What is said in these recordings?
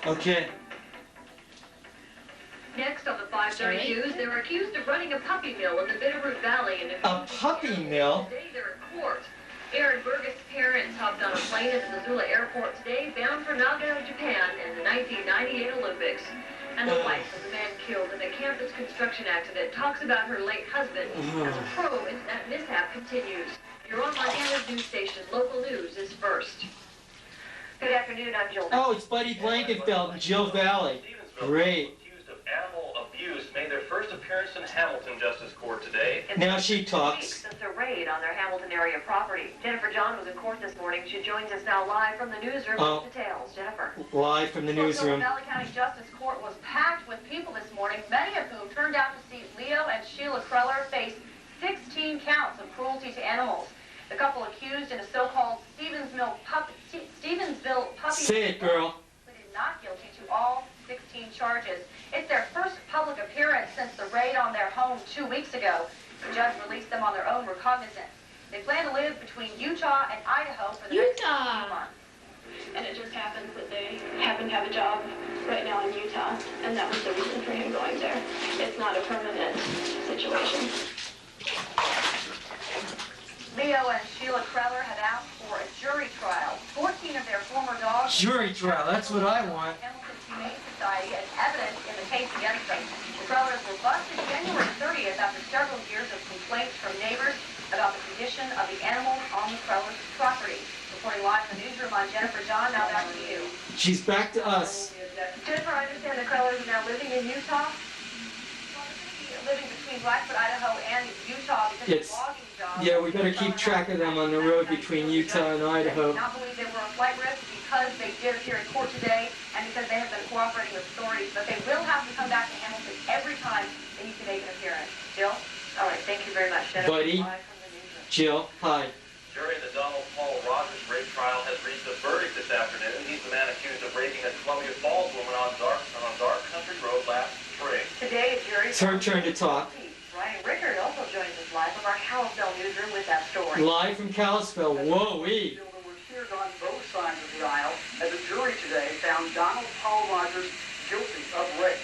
Okay. Next on the 5:30 news, they're accused of running a puppy mill in the Bitterroot Valley. A puppy mill? Today they're in court. Aaron Burgess' parents hopped on a plane at the Missoula airport today, bound for Nagano, Japan in the 1998 Olympics. And the wife of the man killed in a campus construction accident talks about her late husband as a probe into that mishap continues. You're on Montana's news station. Local news is first. Good afternoon, I'm Jill. Oh, it's Buddy Blankenfeld in Jill Valley. Great. Accused of animal abuse made their first appearance in Hamilton Justice Court today. Now she talks. Since a raid on their Hamilton area property. Jennifer John was in court this morning. She joins us now live from the newsroom with details. Jennifer. Live from the newsroom. The Valley County Justice Court was packed with people this morning, many of whom turned out to see Leo and Sheila Kreller face 16 counts of cruelty to animals. The couple accused in a so-called Stevensville puppy Say it, girl. pleaded not guilty to all 16 charges. It's their first public appearance since the raid on their home 2 weeks ago. The judge released them on their own recognizance. They plan to live between Utah and Idaho for the next few months. And it just happens that they happen to have a job right now in Utah, and that was the reason for him going there. It's not a permanent situation. Leo and Sheila Kreller had asked for a jury trial. 14 of their former dogs... Jury trial, that's what I want. Hamilton Humane Society as evidence in the case against them. The Krellers were busted January 30th after several years of complaints from neighbors about the condition of the animals on the Krellers' property. Reporting live in the newsroom, I'm Jennifer John. Now back to you. She's back to us. Jennifer, I understand the Krellers are now living in Utah. Living between Blackfoot, Idaho, and Utah because of logging jobs. Yeah, we better keep track of them on the road between Utah and Idaho. They not believe they were a flight risk because they did appear in court today and because they have been cooperating with authorities, but they will have to come back to Hamilton every time they need to make an appearance. Jill? All right, thank you very much, Jennifer. Buddy. Jill, hi. Jury in the Donald Paul Rogers rape trial has reached a verdict this afternoon. He's the man accused of raping a Columbia Falls woman on Dark Country Road last spring. Today, jury... It's her turn to talk. Ryan Rickard also joins us live from our Kalispell newsroom with that story. Live from Kalispell. Whoa-wee. Were cheered on both sides of the aisle as a jury today found Donald Paul Rogers guilty of rape.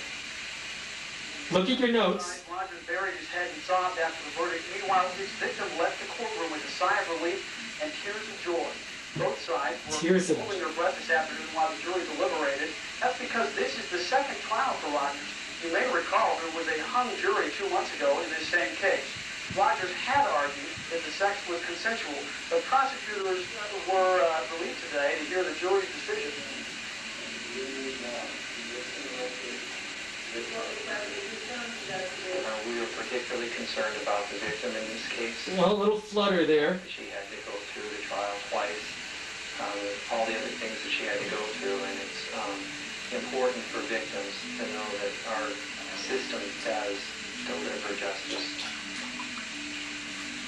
Look at your notes. Rogers buried his head and sobbed after the verdict. Meanwhile, his victim left the courtroom with a sigh of relief and tears of joy. Both sides were holding their breath this afternoon while the jury deliberated. That's because this is the second trial for Rogers. You may recall there was a hung jury 2 months ago in this same case. Rogers had argued that the sex was consensual, but prosecutors were relieved today to hear the jury's decision. We were particularly concerned about the victim in this case. Well, a little flutter there. She had to go through the trial twice, all the other things that she had to go through, and it's important for victims to know that our system does deliver justice.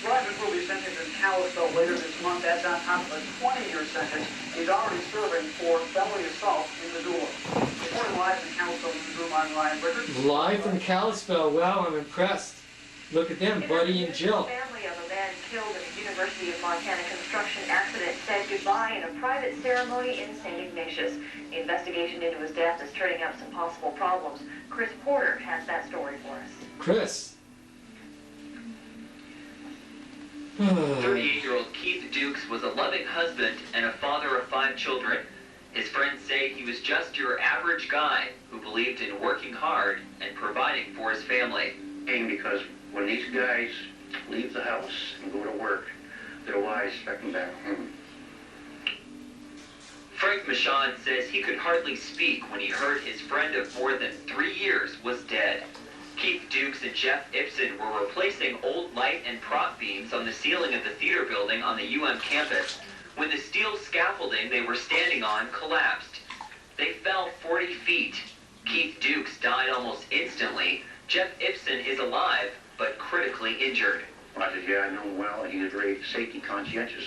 Rogers will be sentenced in Kalispell later this month. That's on top of a 20-year sentence he's already serving for felony assault in Missoula. Reporting live from Kalispell newsroom, I'm Ryan Rickard. Live from Kalispell. Wow, I'm impressed. Look at them, Buddy and Jill. The family of a man killed in a University of Montana construction accident said goodbye in a private ceremony in St. Ignatius. The investigation into his death is turning up some possible problems. Chris Porter has that story for us. Chris. 38-year-old Keith Dukes was a loving husband and a father of 5 children. His friends say he was just your average guy who believed in working hard and providing for his family. Because when these guys leave the house and go to work, their wives expect them back home. Frank Michaud says he could hardly speak when he heard his friend of more than 3 years was dead. Keith Dukes and Jeff Ibsen were replacing old light and prop beams on the ceiling of the theater building on the UM campus when the steel scaffolding they were standing on collapsed. They fell 40 feet. Keith Dukes died almost instantly. Jeff Ibsen is alive, but critically injured. I said, yeah, I know him well. He was very safety conscientious.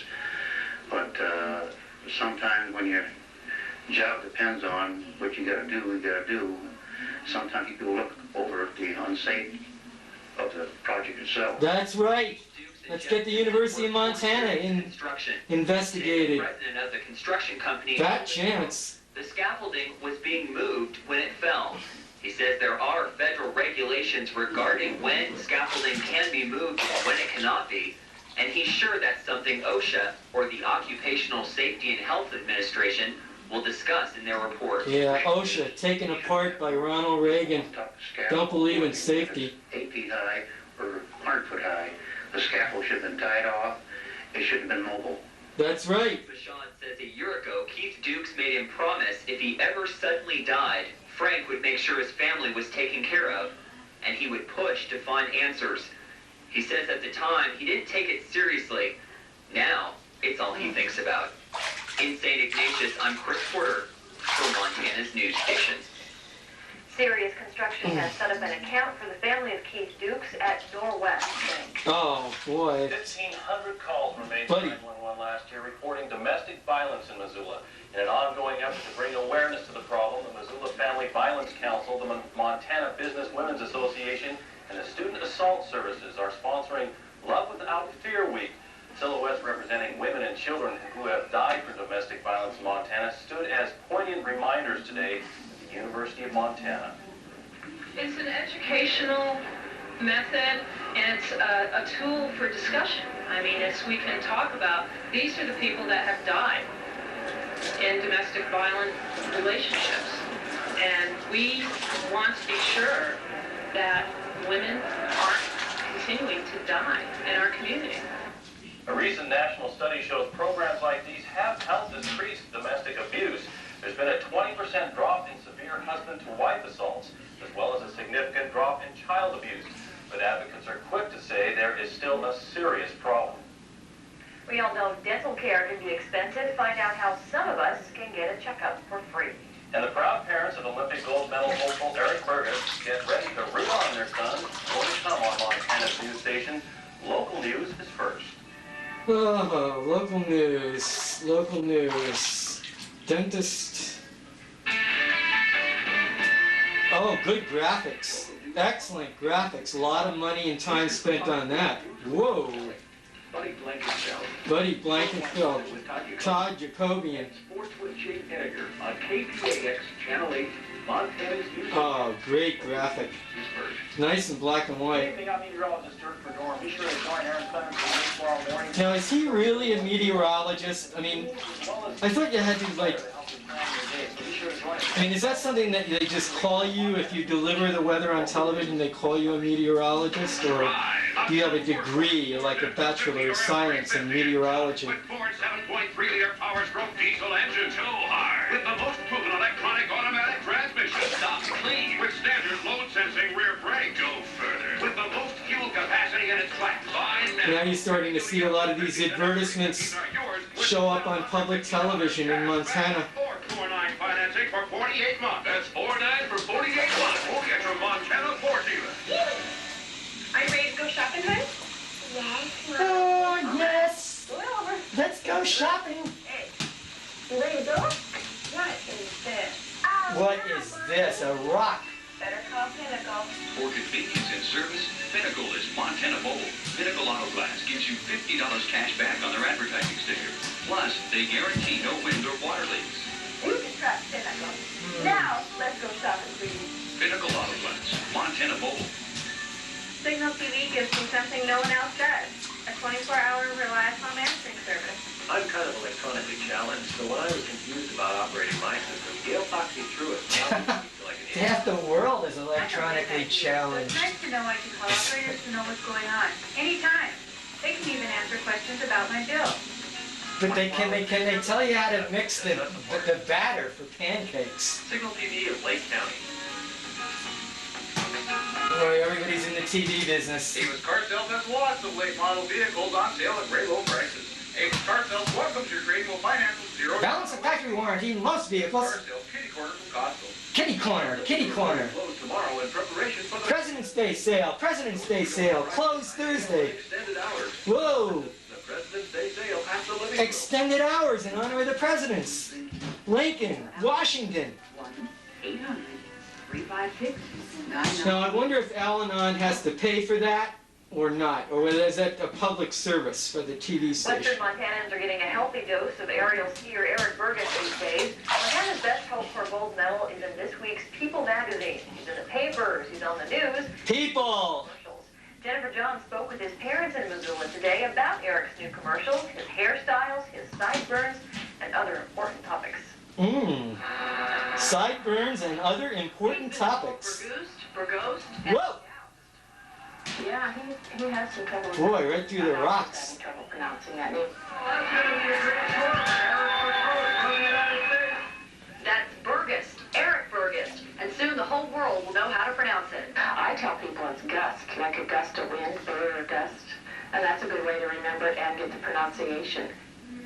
But sometimes when your job depends on what you got to do, sometimes people look over the unsafe of the project itself. That's right. Let's get the University of Montana investigated. President of the construction company. Fat chance. The scaffolding was being moved when it fell. He says there are federal regulations regarding when scaffolding can be moved and when it cannot be, and he's sure that's something OSHA, or the Occupational Safety and Health Administration, will discuss in their report. Yeah, OSHA, taken apart by Ronald Reagan. Don't believe in safety. 8 feet high or 100 foot high. The scaffold should have been tied off. It shouldn't have been mobile. That's right. Bashan says a year ago, Keith Dukes made him promise if he ever suddenly died, Frank would make sure his family was taken care of, and he would push to find answers. He says at the time, he didn't take it seriously. Now, it's all he thinks about. In St. Ignatius, I'm Chris Porter for Montana's news station. Serious Construction has set up an account for the family of Keith Dukes at Norwest Bank. Oh, boy. 1,500 calls were made to Buddy. 911 last year reporting domestic violence in Missoula. In an ongoing effort to bring awareness to the problem, the Missoula Family Violence Council, the Montana Business Women's Association, and the Student Assault Services are sponsoring Love Without Fear Week. Silhouettes representing women and children who have died from domestic violence in Montana stood as poignant reminders today at the University of Montana. It's an educational method, and it's a tool for discussion. I mean, we can talk about, these are the people that have died in domestic violent relationships. And we want to be sure that women aren't continuing to die in our community. A recent national study shows programs like these have helped decrease domestic abuse. There's been a 20% drop in severe husband-to-wife assaults, as well as a significant drop in child abuse. But advocates are quick to say there is still a serious problem. We all know dental care can be expensive. Find out how some of us can get a checkup for free. And the proud parents of Olympic gold medal hopeful Eric Burgess get ready to root on their son. More to come on Montana's news station. Local news is first. Oh, local news. Local news. Dentist. Oh, good graphics. Excellent graphics. A lot of money and time spent on that. Whoa. Buddy Blankenfeld. Todd Jacobian. On KPAX Channel 8, Montana's news. Oh, great graphic. Nice and black and white. Meteorologist Dirk Verdorn. Be sure to join Aaron Clemens tomorrow morning. Now, is he really a meteorologist? I mean, I thought you had to, like, I mean, is that something that they just call you if you deliver the weather on television, they call you a meteorologist? Or do you have a degree, like a Bachelor of Science in meteorology? With Ford 7.3-liter power stroke diesel engine too hard. With the most proven electronic automatic transmission. Stops clean. With standard load sensing rear brake. Go further. With the most fuel capacity in its class. Now you're starting to see a lot of these advertisements show up on public television in Montana. 449 financing for 48 months. That's 49 for 48 months. We'll get your Montana Ford dealer. Are you ready to go shopping, honey? Yes. Oh, yes. Go over. Let's go shopping. Hey, you ready to go? What is this? What is this? A rock? Better call Pinnacle. For convenience and service, Pinnacle is Montana Mobile. Pinnacle Auto Glass gives you $50 cash back on their advertising sticker. Plus, they guarantee no wind or water leaks. You can trust Pinnacle. Now, let's go shopping, please. Pinnacle Auto Glass, Montana Mobile. Signal TV gives me something no one else does. A 24-hour reliable home answering service. I'm kind of electronically challenged, so when I was confused about operating my system, Gail talked me through it. Half the world is electronically challenged. It's nice to know I can call operators to know what's going on. Anytime. They can even answer questions about my bill. But can they tell you how to mix the batter for pancakes? Signal TV of Lake County. Boy, everybody's in the TV business. Amos Car Sales has lots of late model vehicles on sale at very low prices. Amos Car Sales welcomes your trade will finance with 0. Balance of factory warranty in most vehicles. Car Sales, Kitty Corner from Costco. Kitty corner, kitty corner. Closed tomorrow in preparation for the President's Day sale, President's Day sale, closed Thursday. extended hours. Whoa! The President's Day sale at the living room. Extended hours in honor of the presidents. Lincoln, Washington. 1-800-356-99. Now I wonder if Al-Anon has to pay for that or not, or whether is that a public service for the TV Western station. Montanans are getting a healthy dose of aerial skier Eric Burgess these days. Montana's best medal is in this week's People magazine. He's in the papers, he's on the news. People! Jennifer John spoke with his parents in Missoula today about Eric's new commercials, his hairstyles, his sideburns, and other important topics. Sideburns and other important topics. Whoa! Yeah, he has some trouble. Boy, right through the rocks. Trouble pronouncing that name. That's Burgess, Eric Burgess, and soon the whole world will know how to pronounce it. I tell people it's gust, like a gust of wind, or gust, and that's a good way to remember it and get the pronunciation.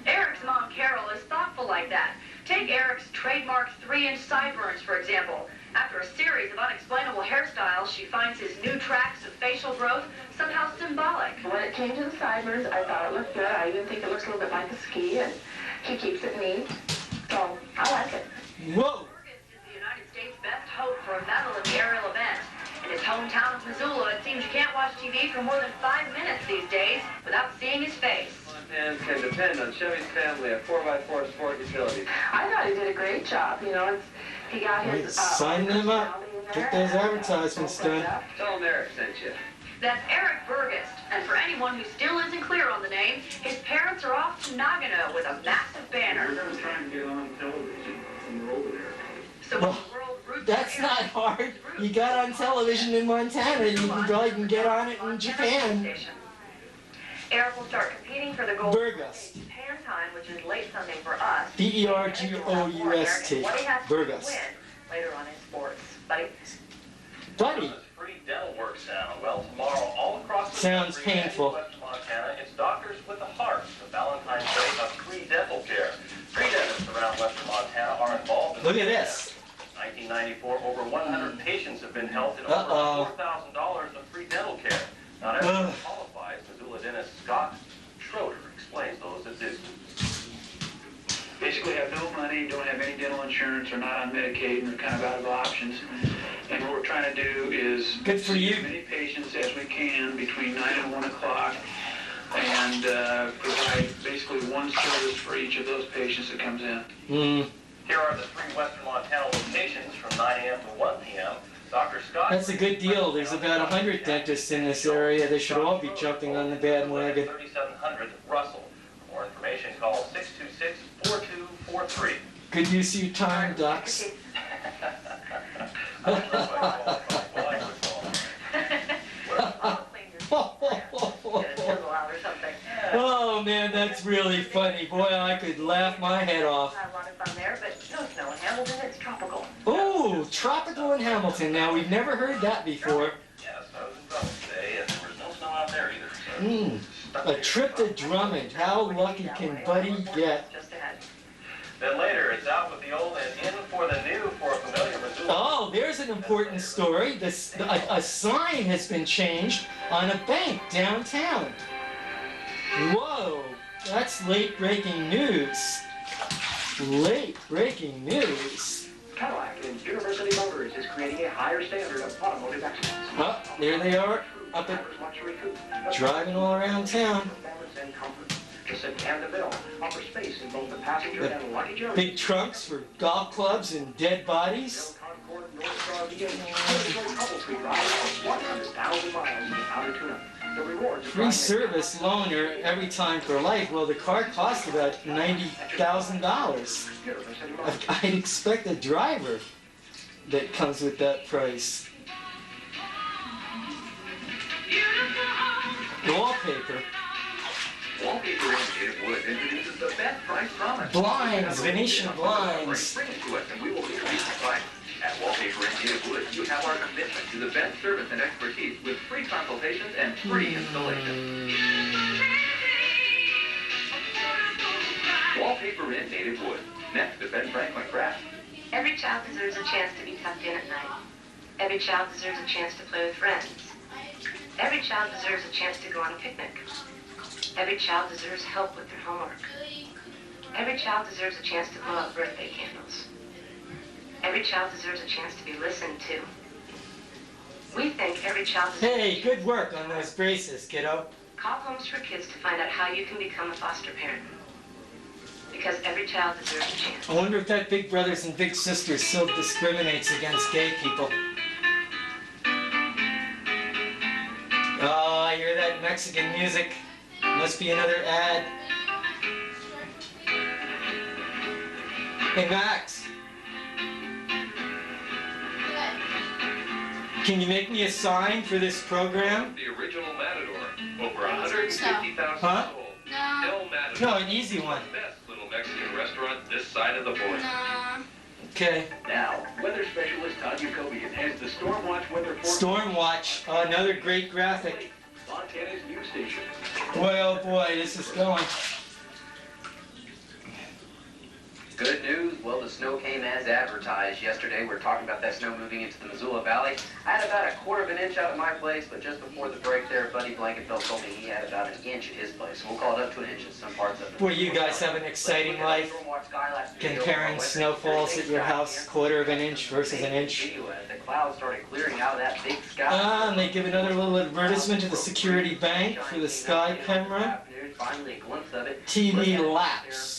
Eric's mom, Carol, is thoughtful like that. Take Eric's trademark 3-inch sideburns, for example. After a series of unexplainable hairstyles, she finds his new tracks of facial growth somehow symbolic. When it came to the sideburns, I thought it looked good. I even think it looks a little bit like a ski, and he keeps it neat. So, I like it. Whoa! Burgess is the United States' best hope for a medal in the aerial event. In his hometown of Missoula, it seems you can't watch TV for more than 5 minutes these days without seeing his face. Montans can depend on Chevy's family of 4x4 sport utilities. I thought he did a great job. You know, he got his... Sign them up. Get those advertisements done. Tell him Eric sent you. That's Eric Burgess, and for anyone who still isn't clear on the name, his parents are off to Nagano with a massive banner. We're going to try and get on television when we're over there. So when the world roots That's for not Eric, hard. You got on television in Montana, you can probably can get on it in Japan. Eric will start competing for the gold Burgess. Japan time, which is late Sunday for us. B-E-R-G-O-U-S-T. What he has to Burgess. win later on in sports. Buddy. Buddy. Free dental work sound. Well, tomorrow, all across the Sounds country and painful. West Montana, it's Doctors with a Heart, the Valentine's Day of free dental care. Free dentists around Western Montana are involved in Look at this. 1994, over 100 patients have been helped in over $4,000 of free dental care. Not everyone qualifies. Missoula dentist Scott Schroeder explains those that do. Basically have no money, don't have any dental insurance, are not on Medicaid, and are kind of out of options. And what we're trying to do is Good for see you. as many patients as we can between 9 and 1 o'clock and provide basically one service for each of those patients that comes in. Here are the 3 Western Montana locations from 9 a.m. to 1 p.m. Dr. Scott... That's a good deal. There's about 100 dentists in this area. They should all be jumping on the bandwagon. 3700 Russell. For more information, call 626-4243. Good use of your time, docs. Oh man, that's really funny. Boy, I could laugh my head off. Had a lot of fun there, but no snow in Hamilton. It's tropical. Oh, tropical in Hamilton. Now, we've never heard that before. Yes, I was in Drummond today, and there was no snow out there either. So A trip to Drummond. How lucky can Buddy get? Just ahead. Then later, it's out with the old and in for the new for a familiar Missoula. Oh, there's an important story. A sign has been changed on a bank downtown. Whoa, that's late-breaking news. Late-breaking news. Cadillac and University Motors is creating a higher standard of automotive excellence. Oh, there they are, up at driving all around town. Performance and comfort. The sit and the bill offer space in both the passenger and luggage area. Big trunks for golf clubs and dead bodies. Concord North Star VA couple free ride for 100,000 miles in the outer tune-up. The rewards are Free service loaner every time for life. Well, the car cost about $90,000. I'd expect a driver that comes with that price. Wallpaper. Wallpaper Indicated Wood introduces the best price promise. Blinds, Venetian blinds. Bring it to us and we will increase the price. At Wallpaper Indicated Wood, you have our commitment to the best service and expertise with free consultations and free installation. Wallpaper in Native Wood. Next to Ben Franklin Grass. Every child deserves a chance to be tucked in at night. Every child deserves a chance to play with friends. Every child deserves a chance to go on a picnic. Every child deserves help with their homework. Every child deserves a chance to blow out birthday candles. Every child deserves a chance to be listened to. We think every child deserves... Hey, good work on those braces, kiddo. Call Homes for Kids to find out how you can become a foster parent. because every child deserves a chance. I wonder if that Big Brothers and Big Sisters still discriminates against gay people. Oh, I hear that Mexican music. Must be another ad. Hey, Max. Can you make me a sign for this program? The original Matador, over 150,000 Huh? sold. No. El Matador. No, an easy one. The best little Mexican restaurant this side of the border. No. Okay. Now, weather specialist Todd Jacobian has the Storm Watch weather forecast. Storm Watch. Another great graphic. Montana's news station. Boy, oh boy, this is going. Good news, well, the snow came as advertised yesterday. We're talking about that snow moving into the Missoula Valley. I had about a quarter of an inch out of my place, but just before the break there, Buddy Blankenfeld told me he had about an inch at his place. We'll call it up to an inch in some parts of it. Boy, you guys have an exciting life. Comparing snowfalls at your house, quarter of an inch versus an inch. The clouds started clearing out of that big sky. Ah, and they give another little advertisement to the security bank for the sky camera. Finally, a glimpse of it. TV Laps.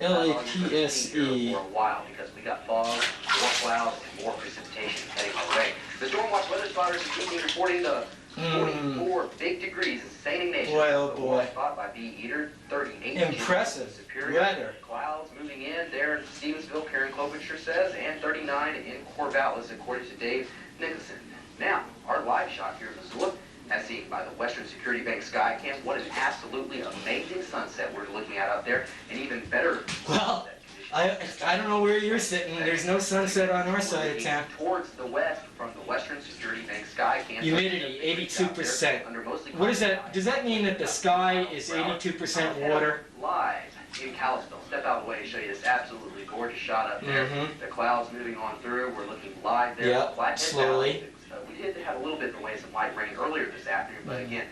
L-A-P-S-E. For a while, because we got fog, more clouds, and more precipitation heading our way. The Storm Watch weather spotters are reporting the 44 big degrees in St. Ignatius. Boy, oh boy. Spot by B. Eater, 38. Impressive Superior. weather. Clouds moving in there in Stevensville, Karen Klobuchar says, and 39 in Corvallis, according to Dave Nicholson. Now, our live shot here in Missoula, as seen by the Western Security Bank Sky Cam. What an absolutely amazing sunset we're looking at out there, and even better. Well, I don't know where you're sitting. There's no sunset on our side of town. Towards the west from the Western Security Bank Sky Cam. Humidity, 82%. What is that? Does that mean that the sky is 82% water? Live in Kalispell. Step out of the way to show you this absolutely gorgeous shot up there. The clouds moving on through. We're looking live there. Yep, slowly. We did have a little bit of away some light rain earlier this afternoon, but again,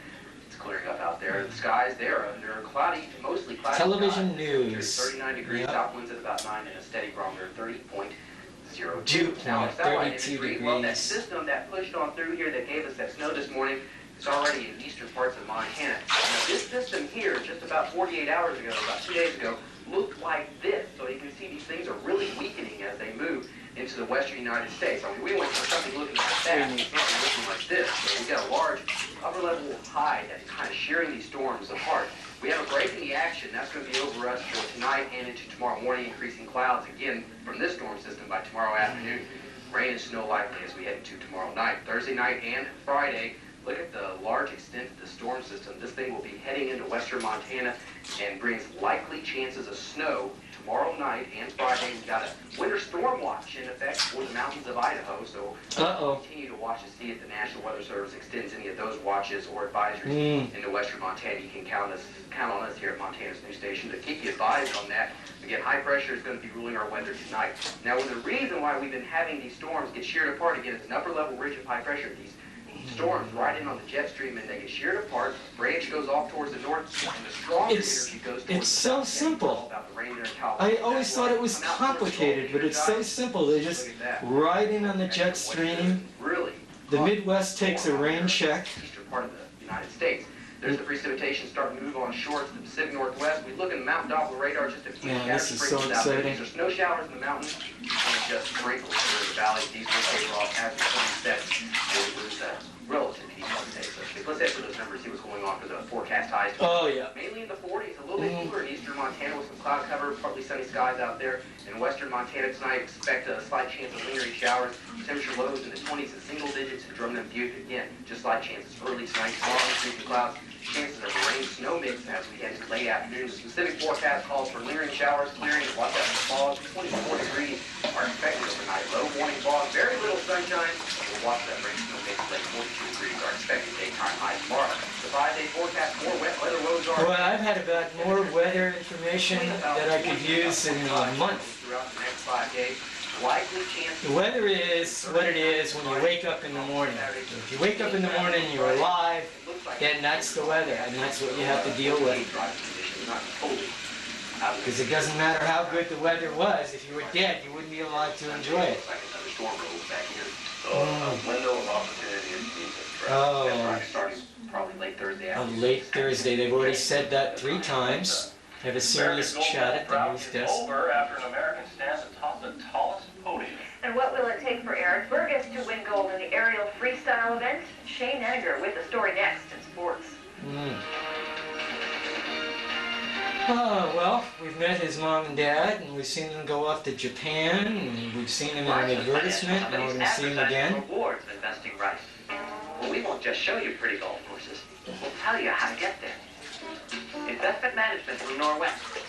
it's clearing up out there. The skies there under cloudy, mostly cloudy. Television skies. news. 39 degrees, Yep. south winds at about 9 and a steady barometer 30.02. Dew Now, point, it's that light 32 degree. Well, that degrees. system that pushed on through here that gave us that snow this morning is already in eastern parts of Montana. Now, this system here, just about 48 hours ago, about 2 days ago, looked like this. So you can see these things are really weakening as they move into the western United States. I mean, we went from something looking like that to something looking like this. So we got a large upper-level high that's kind of shearing these storms apart. We have a break in the action. That's going to be over us for tonight and into tomorrow morning, increasing clouds again from this storm system by tomorrow afternoon. Rain and snow likely as we head into tomorrow night. Thursday night and Friday, look at the large extent of the storm system. This thing will be heading into western Montana and brings likely chances of snow tomorrow night and Friday. We've got a winter storm watch in effect for the mountains of Idaho, so we'll continue to watch to see if the National Weather Service extends any of those watches or advisories into western Montana. You can count on us here at Montana's news station to keep you advised on that. Again, high pressure is going to be ruling our weather tonight. Now, the reason why we've been having these storms get sheared apart, again, it's an upper level ridge of high pressure. These storms right in on the jet stream and they get sheared apart. Branch goes off towards the north, and the stronger energy goes towards It's so simple. I always thought it was complicated, but it's so simple. They just ride in on the jet stream. The Midwest takes a rain check. Eastern part of the United States. There's the precipitation starting to move on shore to the Pacific Northwest. We look at the mountain Doppler radar, just a few This is so sprinkles out there. exciting. These are snow showers in the mountains, and just sprinkles through the valley. These will taper off as the sun sets. It was relatively decent day. So let's add to those numbers, see what's going on for the forecast highs. Oh, yeah. Mainly in the 40s, a little bit cooler in eastern Montana with some cloud cover, partly sunny skies out there. In western Montana tonight, expect a slight chance of lingering showers. Temperature lows in the 20s and single digits in Drummond and Butte. Again, just slight chances early tonight, tomorrow, increasing clouds. Chances of a rain-snow mix as we head into late afternoon. The specific forecast calls for lingering showers, clearing, watch out for fog. 24 degrees are expected overnight. Low morning fog, very little sunshine. We'll watch that rain-snow mix. Late 42 degrees are expected daytime high tomorrow. The 5-day forecast, more wet weather lows are. Well, I've had about more weather information that I could use in a month. Throughout the next 5 days. Likely chance. The weather is what it is when you wake up in the morning. If you wake up in the morning, you're alive, then that's the weather, and that's what you have to deal with. Because it doesn't matter how good the weather was, if you were dead, you wouldn't be alive to enjoy it. Window of opportunity is decent. Oh. Starting probably late Thursday On afternoon. late Thursday, they've already said that 3 times. Have a serious chat at the news desk. Over after an American stands atop the tallest podium. And what will it take for Eric Burgess to win gold in the aerial freestyle event? Shane Egger with the story next in sports. Oh, well, we've met his mom and dad, and we've seen them go off to Japan, and we've seen him in an advertisement, and we're going to see him again. Rewards of investing right. Well, we won't just show you pretty golf courses. We'll tell you how to get there. Investment management from Norwest.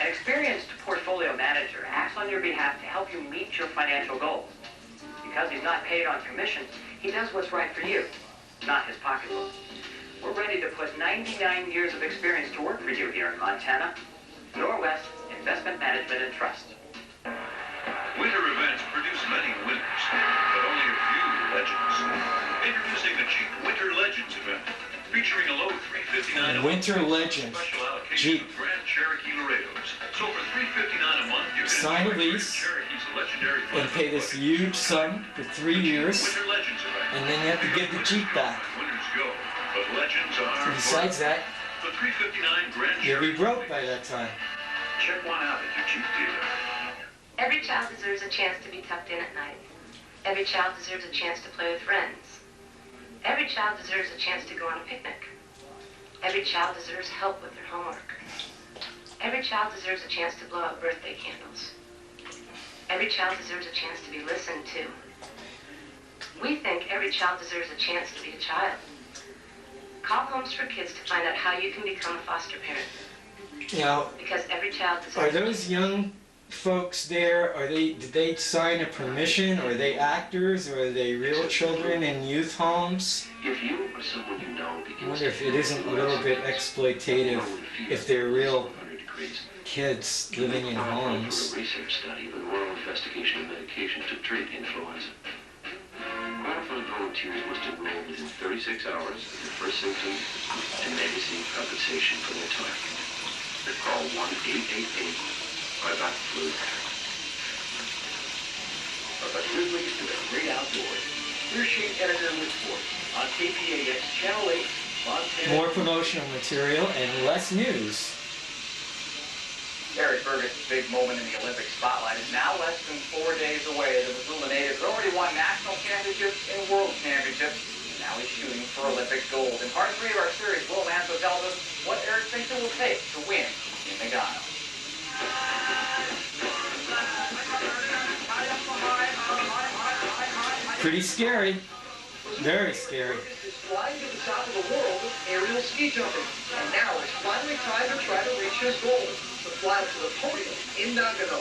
An experienced portfolio manager acts on your behalf to help you meet your financial goals. Because he's not paid on commission, he does what's right for you, not his pocketbook. We're ready to put 99 years of experience to work for you here in Montana. Norwest Investment Management and Trust. Winter events produce many winners, but only a few legends. Introducing the Jeep Winter Legends event, featuring a low $359 Winter Legend special allocation Jeep. of Grand Cherokee Laredos. So for $359 a month, you can Sign a enjoy lease Cherokee's legendary and pay this huge sum for 3 years, Winter Legends event. and then you have to give the Jeep back. Winners go, but legends are. And besides that, The $359 Grand you'll be Cherokee. broke by that time. Check one out at your Jeep dealer. Every child deserves a chance to be tucked in at night. Every child deserves a chance to play with friends. Every child deserves a chance to go on a picnic. Every child deserves help with their homework. Every child deserves a chance to blow out birthday candles. Every child deserves a chance to be listened to. We think every child deserves a chance to be a child. Call Homes for Kids to find out how you can become a foster parent. Now, Because every child deserves are those young folks there, did they sign a permission? Are they actors, or are they real children in youth homes? If you or someone you know I begins wonder if it isn't a little bit exploitative if they're real kids living in homes. a research study of an oral investigation of medication to treat influenza. Qualified volunteers must enroll within 36 hours of their first symptom and may receive compensation for their time. Call 1-888 by Dr. Flu. From the Grizzlies to the great outdoors, we're Shane Editor with sports on KPAX Channel 8, Montana. More promotional material and less news. Eric Burgess' big moment in the Olympic spotlight is now less than 4 days away. The Missoula native has already won national championships and world championships. Now he's shooting for Olympic gold. In part 3 of our series, Will Manso tells us what Eric thinks it will take to win in Nagano. Pretty scary. Very scary. Is flying to the top of the world with aerial ski jumping. And now it's finally time to try to reach his goal, to fly to the podium in Nagano.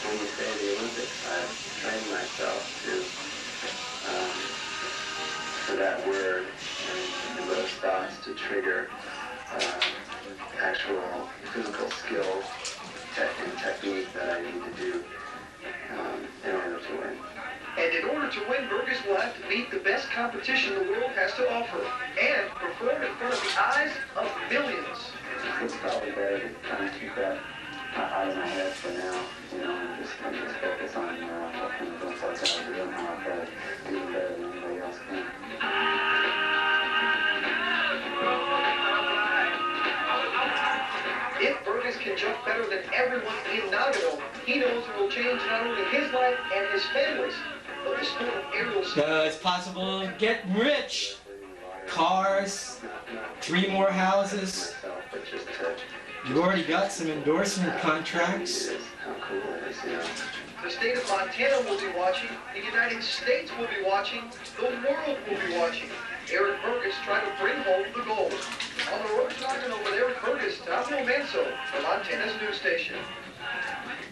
When you say the Olympics, I've trained myself for that word and those thoughts to trigger actual physical skill and technique that I need to do in order to win. And in order to win, Burgess will have to meet the best competition the world has to offer and perform in front of the eyes of millions. It's probably better to kind of keep that out of my head for now, and just focus on what kind of things I gotta do and how I try to do better than anybody else can. If Burgess can jump better than everyone in Nagano, he knows it will change not only his life and his family's, but the sport of aerial ski. It's possible to get rich. Cars, 3 more houses. You already got some endorsement contracts. How cool it is, The state of Montana will be watching, the United States will be watching, the world will be watching. Eric Burgess trying to bring home the gold. On the road to Nagano with Eric Burgess, Tom Manso for Montana's news station.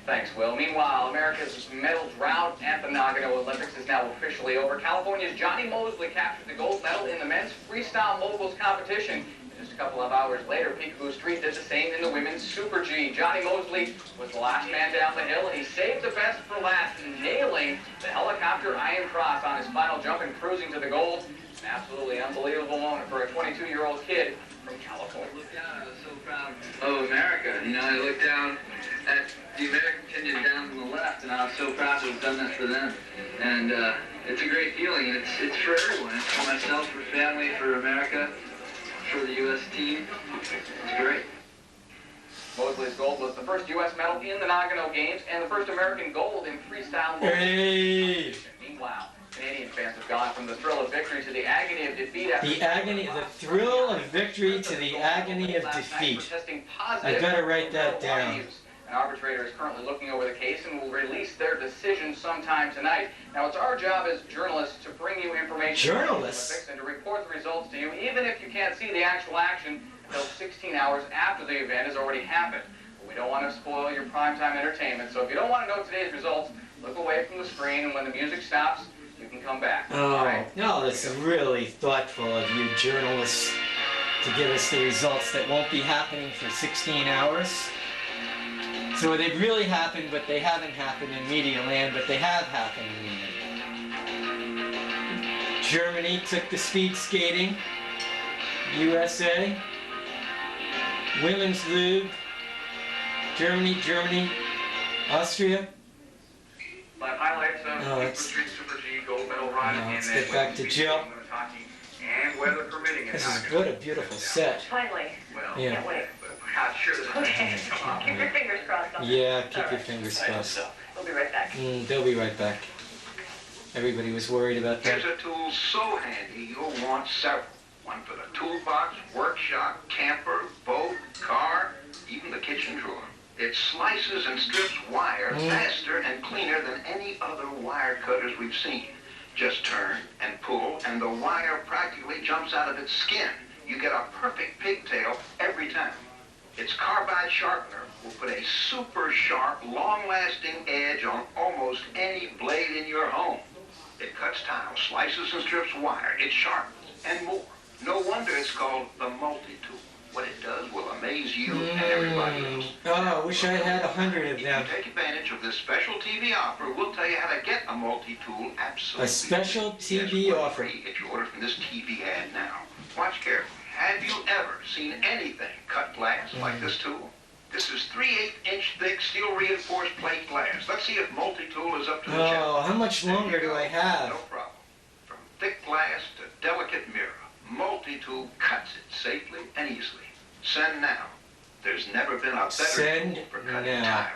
Thanks, Will. Meanwhile, America's medal drought at the Nagano Olympics is now officially over. California's Johnny Mosley captured the gold medal in the men's freestyle moguls competition. Just a couple of hours later, Peekaboo Street did the same in the women's Super G. Johnny Mosley was the last man down the hill, and he saved the best for last, nailing the helicopter iron cross on his final jump and cruising to the gold. An absolutely unbelievable moment for a 22-year-old kid from California. I was so proud of America. I looked down at the American Indian down on the left, and I was so proud to have done that for them. And It's a great feeling, and it's for everyone. It's for myself, for family, for America, for the U.S. team. It's great. Mosley's gold was the first U.S. medal in the Nagano Games and the first American gold in freestyle. Hey! Meanwhile, Canadian fans have gone from the thrill of victory to the agony of defeat. The thrill of victory to the agony of defeat. I better write that down. An arbitrator is currently looking over the case and will release their decision sometime tonight. Now, it's our job as journalists to bring you information and to report the results to you, even if you can't see the actual action until 16 hours after the event has already happened. But we don't want to spoil your primetime entertainment, so if you don't want to know today's results, look away from the screen, and when the music stops, you can come back. Oh, no, that's really thoughtful of you journalists to give us the results that won't be happening for 16 hours. So they've really happened, but they haven't happened in media land, but they have happened in media. Germany took the speed skating. USA. Women's Lube. Germany. Austria. Live highlights of Super G gold medal run. Let's get back to Jill. And weather permitting. What a beautiful set. Finally. Well, yeah. Can't wait. Not sure that Okay. Keep your fingers crossed on Yeah, keep your fingers crossed. We'll be right back. They'll be right back. Everybody was worried about that. Here's a tool so handy you'll want several. One for the toolbox, workshop, camper, boat, car, even the kitchen drawer. It slices and strips wire faster and cleaner than any other wire cutters we've seen. Just turn and pull, and the wire practically jumps out of its skin. You get a perfect pigtail every time. Its carbide sharpener will put a super sharp, long-lasting edge on almost any blade in your home. It cuts tile, slices and strips wire, it sharpens, and more. No wonder it's called the multi-tool. What it does will amaze you and everybody else. Oh, I wish I had 100 of them. If you take advantage of this special TV offer, we'll tell you how to get a multi-tool absolutely. A special TV offer. If you order from this TV ad now. Watch carefully. Have you ever seen anything cut glass like this tool? This is 3/8-inch thick steel reinforced plate glass. Let's see if multi-tool is up to the challenge. Oh, how much longer do I have? No problem. From thick glass to delicate mirror, multi-tool cuts it safely and easily. Send now. There's never been a better tool for cutting tile.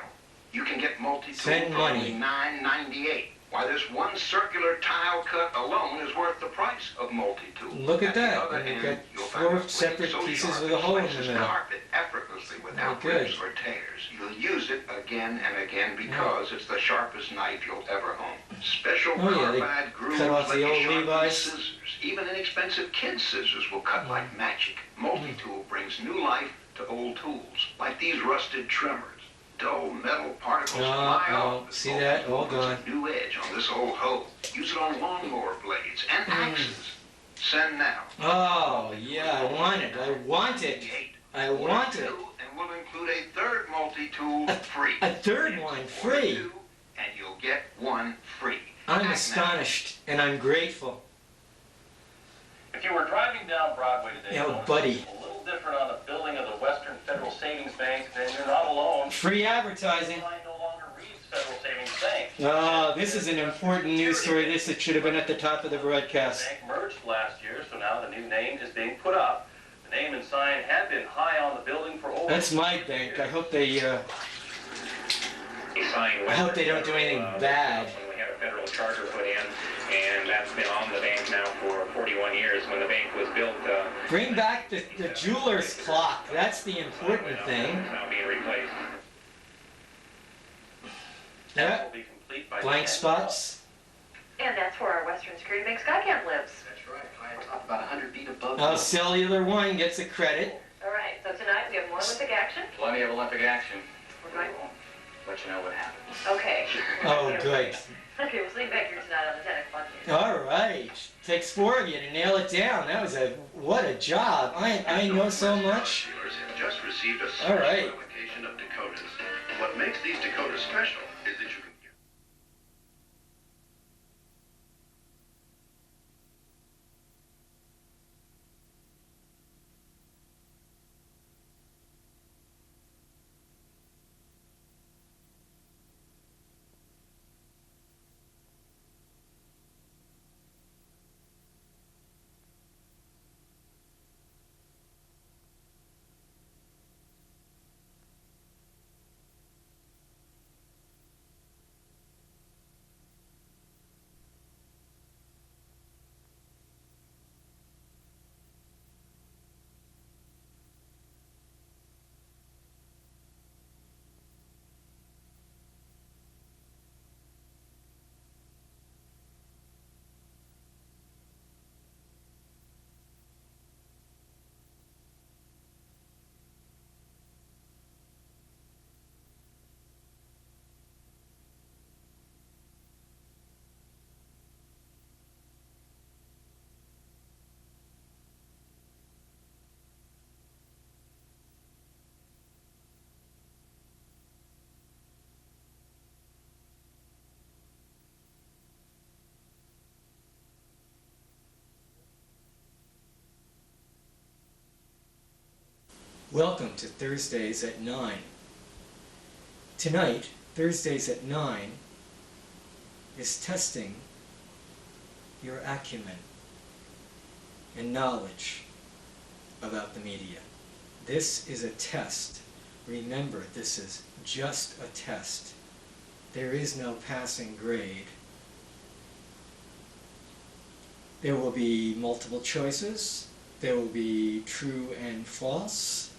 You can get multi-tool for only $9.98. Why, this one circular tile cut alone is worth the price of multi-tool. Look at that. You've got 4 separate pieces with a hole in the middle. Carpet effortlessly without rips or tears. You'll use it again and again because it's the sharpest knife you'll ever own. Special carbide grooves let you sharpen scissors. Even inexpensive kids' scissors will cut like magic. Multi-tool brings new life to old tools, like these rusted trimmers. Dull metal particles fly off. See that? All gone. New edge on this old hoe. Use it on lawnmower blades and axes. Send now. Oh, yeah, I want it. And we'll include a third multi-tool free. A third one free? And you'll get one free. I'm astonished, and I'm grateful. If you were driving down Broadway today, buddy. a little different on the building of the Western Federal Savings Bank, then you're not alone. Free advertising. No longer reads Federal Savings Bank. Oh, this is an important news story. This it should have been at the top of the broadcast. The bank merged last year, so now the new name is being put up. The name and sign have been high on the building for over. That's my bank. I hope they. I hope they don't do anything bad. When we had a federal charter put in, and that's been on the bank now for 41 years. When the bank was built, bring back the jeweler's clock. That's the important thing. It's now being replaced. Yeah. Blank spots. And that's where our Western Security Bank Skycamp lives. That's right. About 100 feet above. Cellular One gets a credit. All right. So tonight we have more Olympic action. Plenty of Olympic action. We're going. Let you know what happens. Okay. Oh, good. Okay, we'll see you back here tonight on the 10 o'clock news. All right. Takes 4 of you to nail it down. That was what a job. I know so much. Dealers have just received a special allocation of Dakotas. What makes these Dakotas special is that you can Welcome to Thursdays at 9. Tonight, Thursdays at 9, is testing your acumen and knowledge about the media. This is a test. Remember, this is just a test. There is no passing grade. There will be multiple choices. There will be true and false.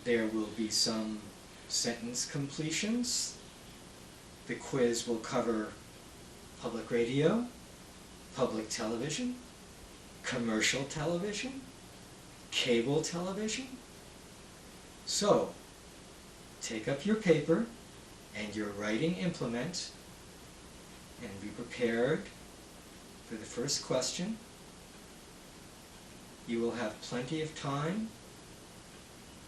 There will be some sentence completions. The quiz will cover public radio, public television, commercial television, cable television. So, take up your paper and your writing implement and be prepared for the first question. You will have plenty of time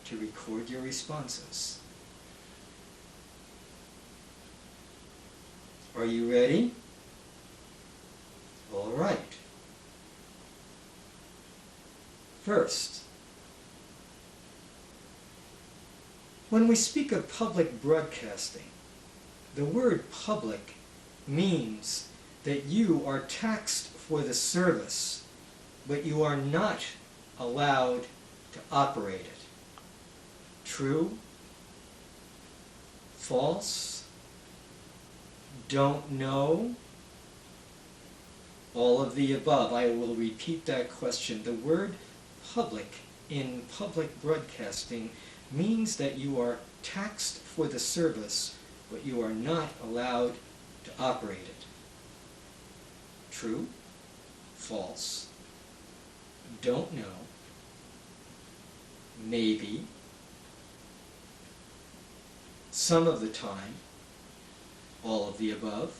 to record your responses. Are you ready? All right. First, when we speak of public broadcasting, the word public means that you are taxed for the service, but you are not allowed to operate it. True? False? Don't know? All of the above. I will repeat that question. The word public in public broadcasting means that you are taxed for the service, but you are not allowed to operate it. True? False? Don't know? Maybe? Some of the time? All of the above?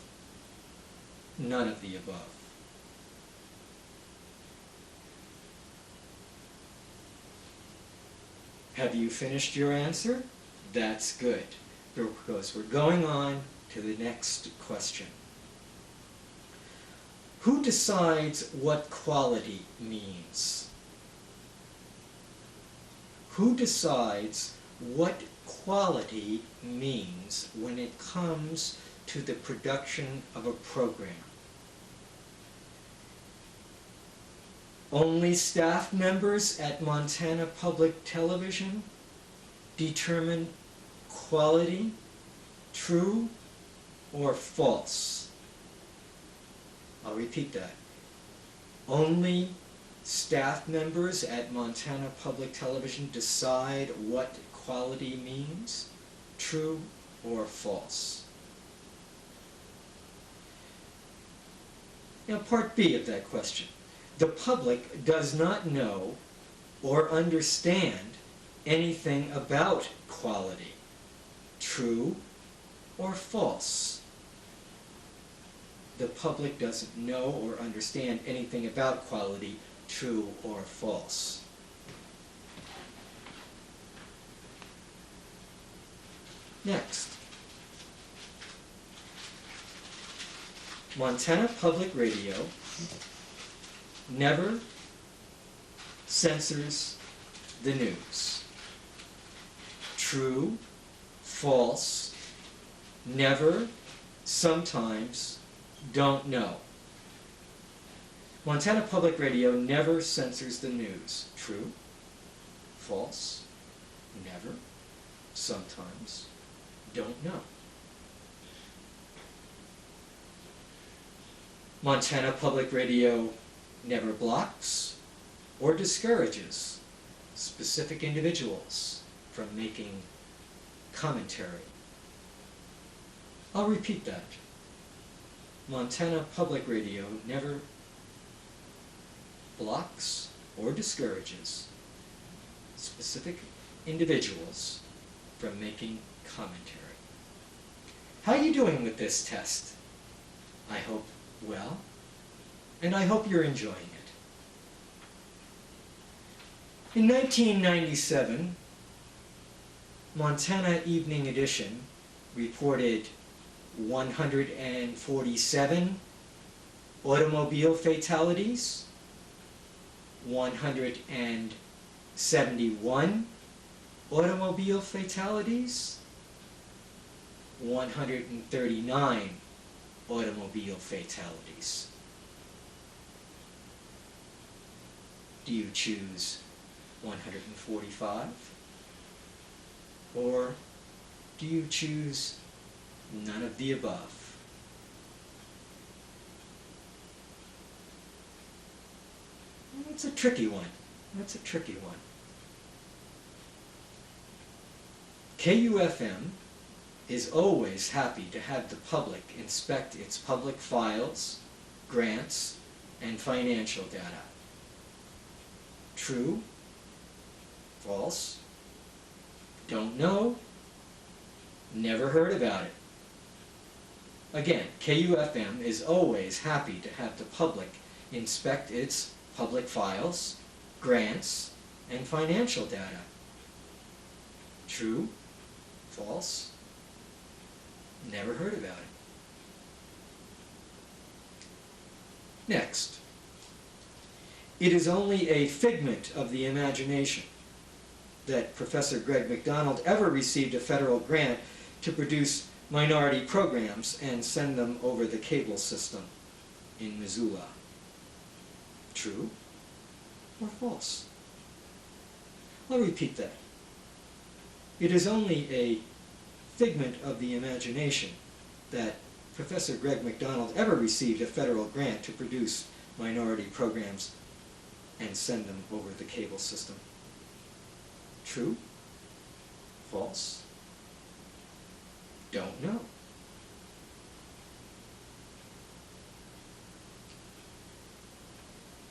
None of the above. Have you finished your answer? That's good, because we're going on to the next question. Who decides what quality means? Who decides what quality means when it comes to the production of a program? Only staff members at Montana Public Television determine quality, true or false? I'll repeat that. Only staff members at Montana Public Television decide what quality means, true or false. Now, part B of that question. The public does not know or understand anything about quality, true or false. The public doesn't know or understand anything about quality, true or false. Next. Montana Public Radio never censors the news. True, false, never, sometimes, don't know. Montana Public Radio never censors the news. True, false, never, sometimes, don't know. Montana Public Radio never blocks or discourages specific individuals from making commentary. I'll repeat that. Montana Public Radio never blocks or discourages specific individuals from making commentary. How are you doing with this test? I hope well, and I hope you're enjoying it. In 1997, Montana Evening Edition reported 147 automobile fatalities, 171 automobile fatalities, 139 automobile fatalities. Do you choose 145? Or do you choose none of the above? It's a tricky one. That's a tricky one. KUFM is always happy to have the public inspect its public files, grants, and financial data. True? False? Don't know? Never heard about it. Again, KUFM is always happy to have the public inspect its public files, grants, and financial data. True? False? Never heard about it. Next. It is only a figment of the imagination that Professor Greg McDonald ever received a federal grant to produce minority programs and send them over the cable system in Missoula. True or false? I'll repeat that. It is only a figment of the imagination that Professor Greg McDonald ever received a federal grant to produce minority programs and send them over the cable system. True? False? Don't know.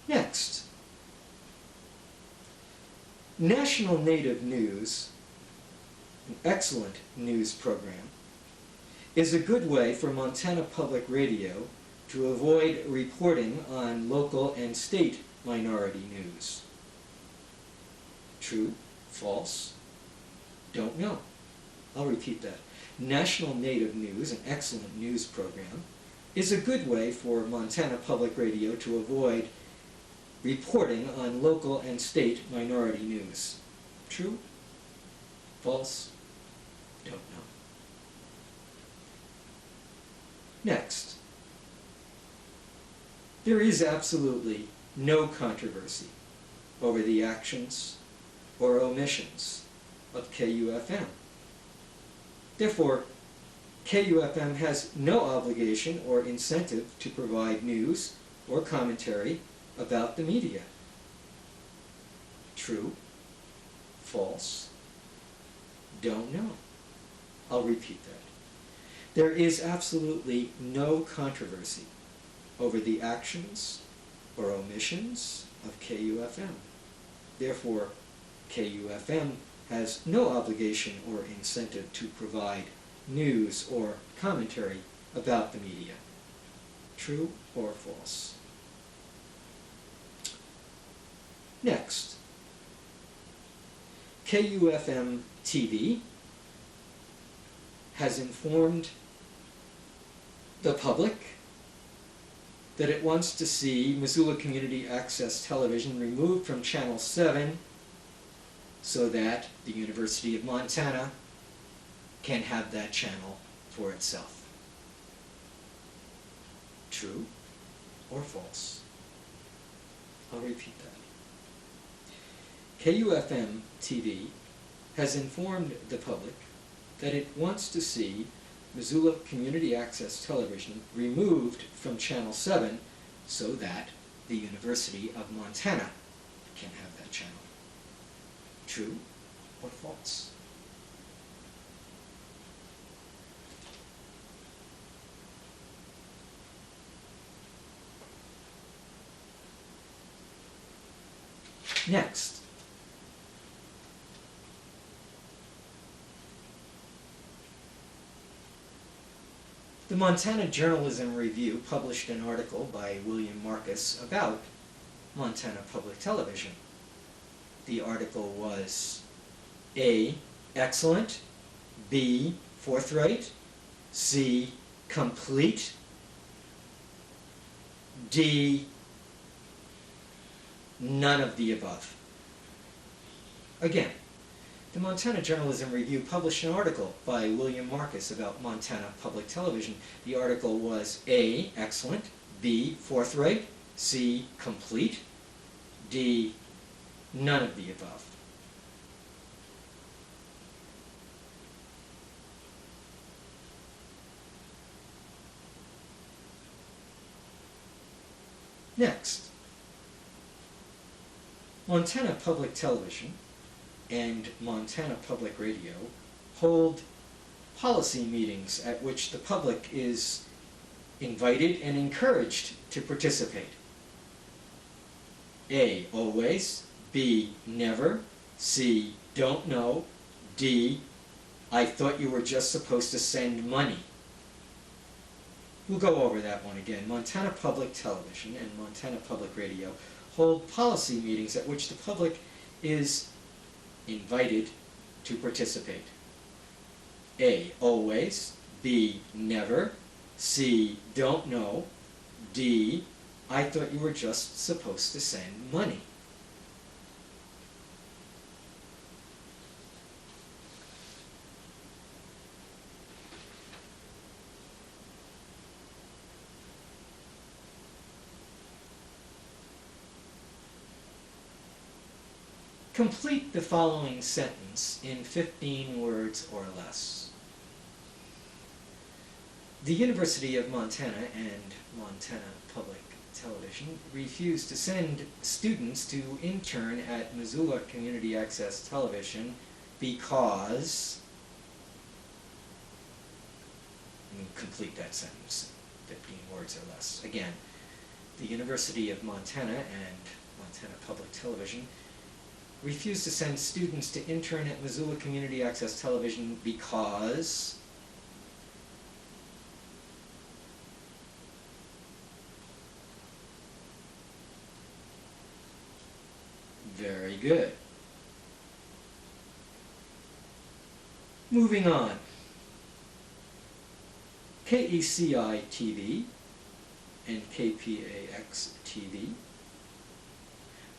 Next. National Native News, an excellent news program, is a good way for Montana Public Radio to avoid reporting on local and state minority news. True? False? Don't know. I'll repeat that. National Native News, an excellent news program, is a good way for Montana Public Radio to avoid reporting on local and state minority news. True? False? Don't know. Next. There is absolutely no controversy over the actions or omissions of KUFM. Therefore, KUFM has no obligation or incentive to provide news or commentary about the media. True? False? Don't know. I'll repeat that. There is absolutely no controversy over the actions or omissions of KUFM. Therefore, KUFM has no obligation or incentive to provide news or commentary about the media. True or false? Next, KUFM TV has informed the public that it wants to see Missoula Community Access Television removed from Channel 7 so that the University of Montana can have that channel for itself. True or false? I'll repeat that. KUFM TV has informed the public that it wants to see Missoula Community Access Television removed from Channel 7 so that the University of Montana can have that channel. True or false? Next. The Montana Journalism Review published an article by William Marcus about Montana Public Television. The article was A, excellent, B, forthright, C, complete, D, none of the above. Again, The Montana Journalism Review published an article by William Marcus about Montana Public Television. The article was A, excellent, B, forthright, C, complete, D, none of the above. Next, Montana Public Television and Montana Public Radio hold policy meetings at which the public is invited and encouraged to participate. A, always, B, never, C, don't know, D, I thought you were just supposed to send money. We'll go over that one again. Montana Public Television and Montana Public Radio hold policy meetings at which the public is invited to participate. A, always, B, never, C, don't know, D, I thought you were just supposed to send money. Complete the following sentence in 15 words or less. The University of Montana and Montana Public Television refused to send students to intern at Missoula Community Access Television because... Complete that sentence, 15 words or less. Again, the University of Montana and Montana Public Television refused to send students to intern at Missoula Community Access Television because... Very good. Moving on. KECI TV and KPAX TV,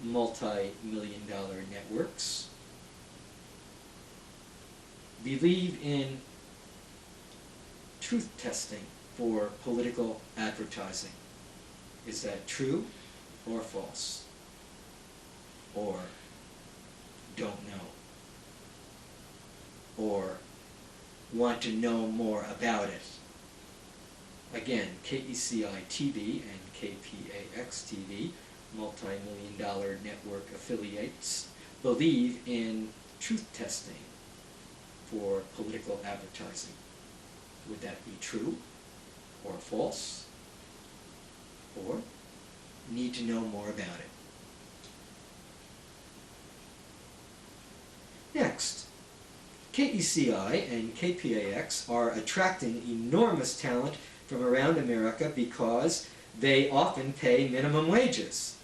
multi-million-dollar networks, believe in truth testing for political advertising. Is that true or false? Or don't know? Or want to know more about it? Again, KECI TV and KPAX TV, multi-million-dollar network affiliates, believe in truth testing for political advertising. Would that be true or false? Or need to know more about it? Next, KECI and KPAX are attracting enormous talent from around America because they often pay minimum wages.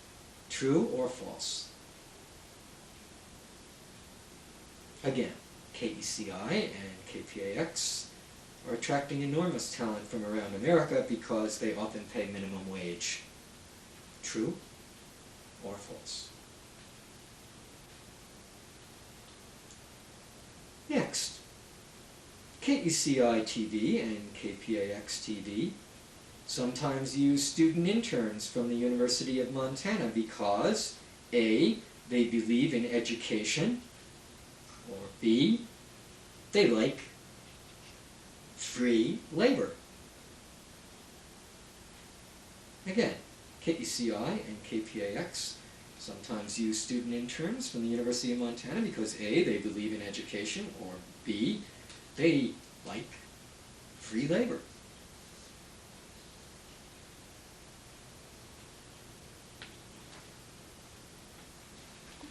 True or false? Again, KECI and KPAX are attracting enormous talent from around America because they often pay minimum wage. True or false? Next, KECI TV and KPAX TV sometimes use student interns from the University of Montana because A, they believe in education, or B, they like free labor. Again, KECI and KPAX sometimes use student interns from the University of Montana because A, they believe in education, or B, they like free labor.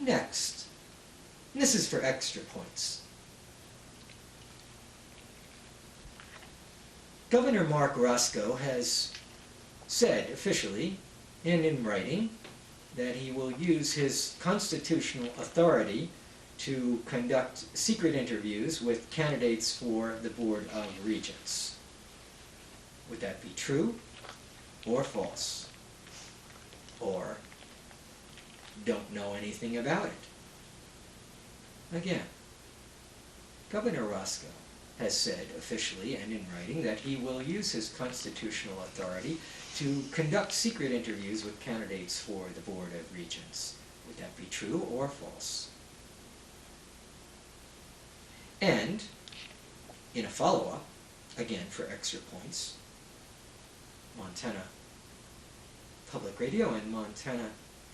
Next, and this is for extra points. Governor Mark Roscoe has said officially and in writing that he will use his constitutional authority to conduct secret interviews with candidates for the Board of Regents. Would that be true or false? Or don't know anything about it? Again, Governor Roscoe has said officially and in writing that he will use his constitutional authority to conduct secret interviews with candidates for the Board of Regents. Would that be true or false? And, in a follow-up, again for extra points, Montana Public Radio and Montana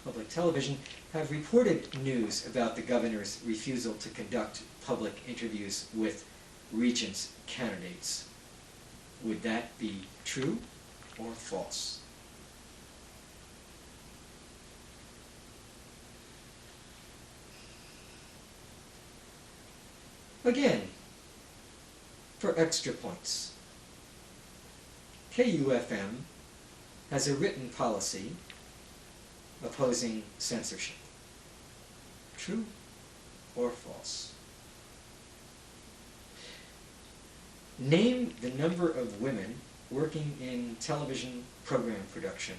Public Television have reported news about the governor's refusal to conduct public interviews with Regents candidates. Would that be true or false? Again, for extra points, KUFM has a written policy opposing censorship. True or false? Name the number of women working in television program production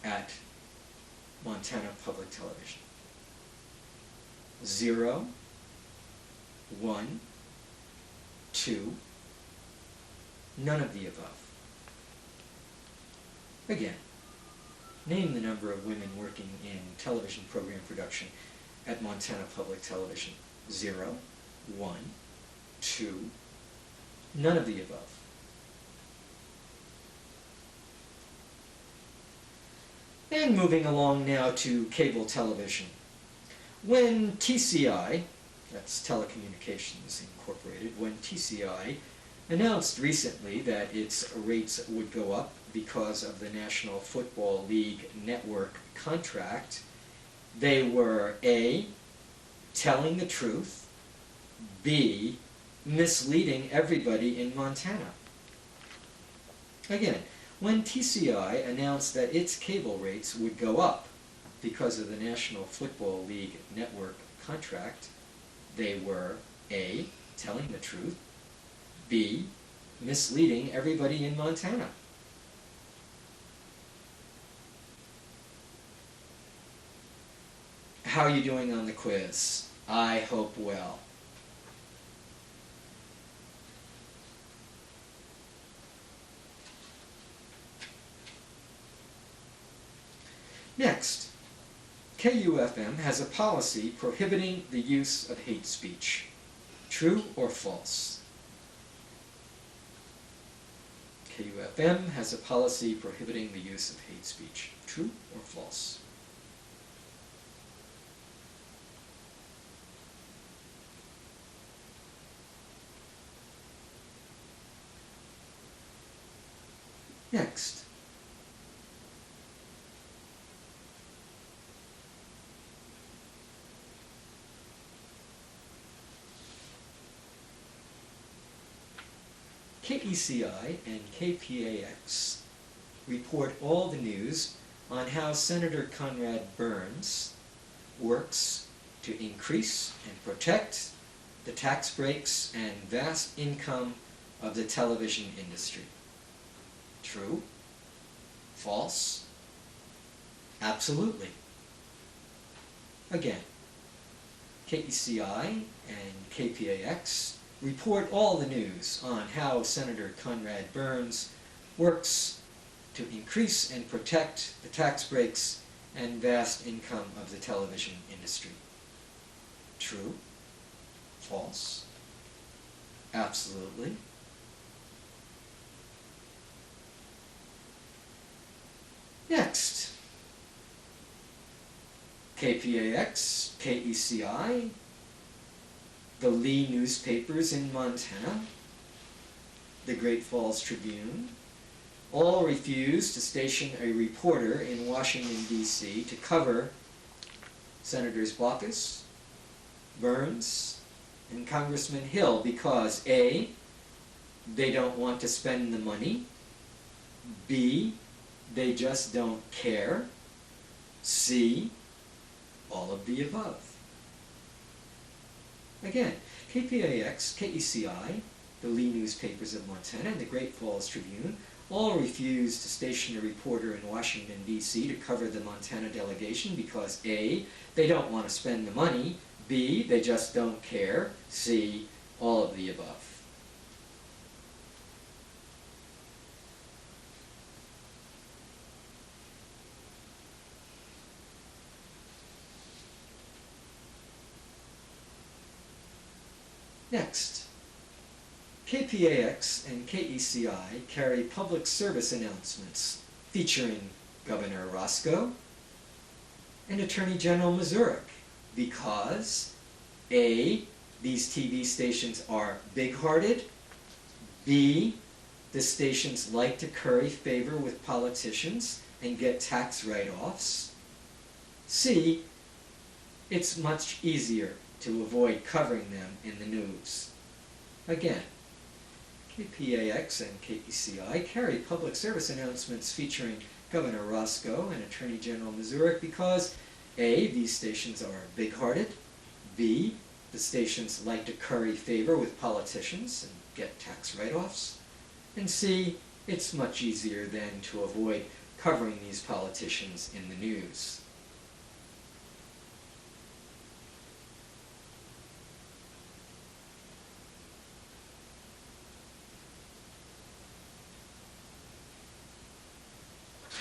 at Montana Public Television. 0, 1, 2, none of the above. Again, name the number of women working in television program production at Montana Public Television. 0, 1, 2, none of the above. And moving along now to cable television. When TCI, that's Telecommunications Incorporated, when TCI announced recently that its rates would go up because of the National Football League network contract, they were A, telling the truth, B, misleading everybody in Montana. Again, when TCI announced that its cable rates would go up because of the National Football League network contract, they were A, telling the truth, B, misleading everybody in Montana. How are you doing on the quiz? I hope well. Next, KUFM has a policy prohibiting the use of hate speech. True or false? KUFM has a policy prohibiting the use of hate speech. True or false? Next, KECI and KPAX report all the news on how Senator Conrad Burns works to increase and protect the tax breaks and vast income of the television industry. True? False? Absolutely. Again, KECI and KPAX report all the news on how Senator Conrad Burns works to increase and protect the tax breaks and vast income of the television industry. True? False? Absolutely. Next, KPAX, KECI, the Lee newspapers in Montana, the Great Falls Tribune, all refused to station a reporter in Washington, D.C. to cover Senators Baucus, Burns, and Congressman Hill because A, they don't want to spend the money, B, they just don't care, C, all of the above. Again, KPAX, KECI, the Lee newspapers of Montana, and the Great Falls Tribune all refused to station a reporter in Washington, D.C. to cover the Montana delegation because A, they don't want to spend the money, B, they just don't care, C, all of the above. Next, KPAX and KECI carry public service announcements featuring Governor Roscoe and Attorney General Mazurek because A, these TV stations are big-hearted, B, the stations like to curry favor with politicians and get tax write-offs, C, it's much easier to avoid covering them in the news. Again, KPAX and KECI carry public service announcements featuring Governor Roscoe and Attorney General Mazurek because A, these stations are big-hearted, B, the stations like to curry favor with politicians and get tax write-offs, and C, it's much easier then to avoid covering these politicians in the news.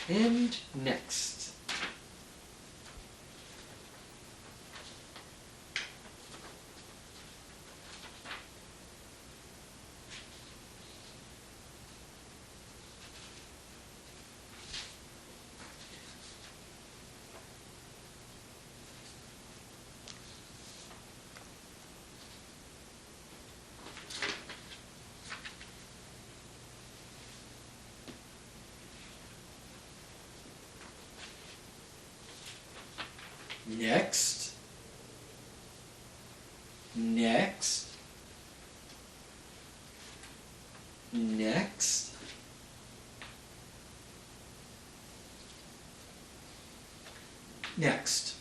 And next, next, next, next, next.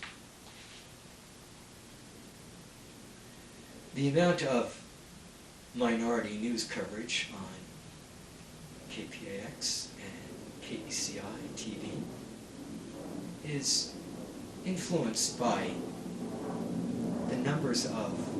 The amount of minority news coverage on KPAX and KECI TV is influenced by the numbers of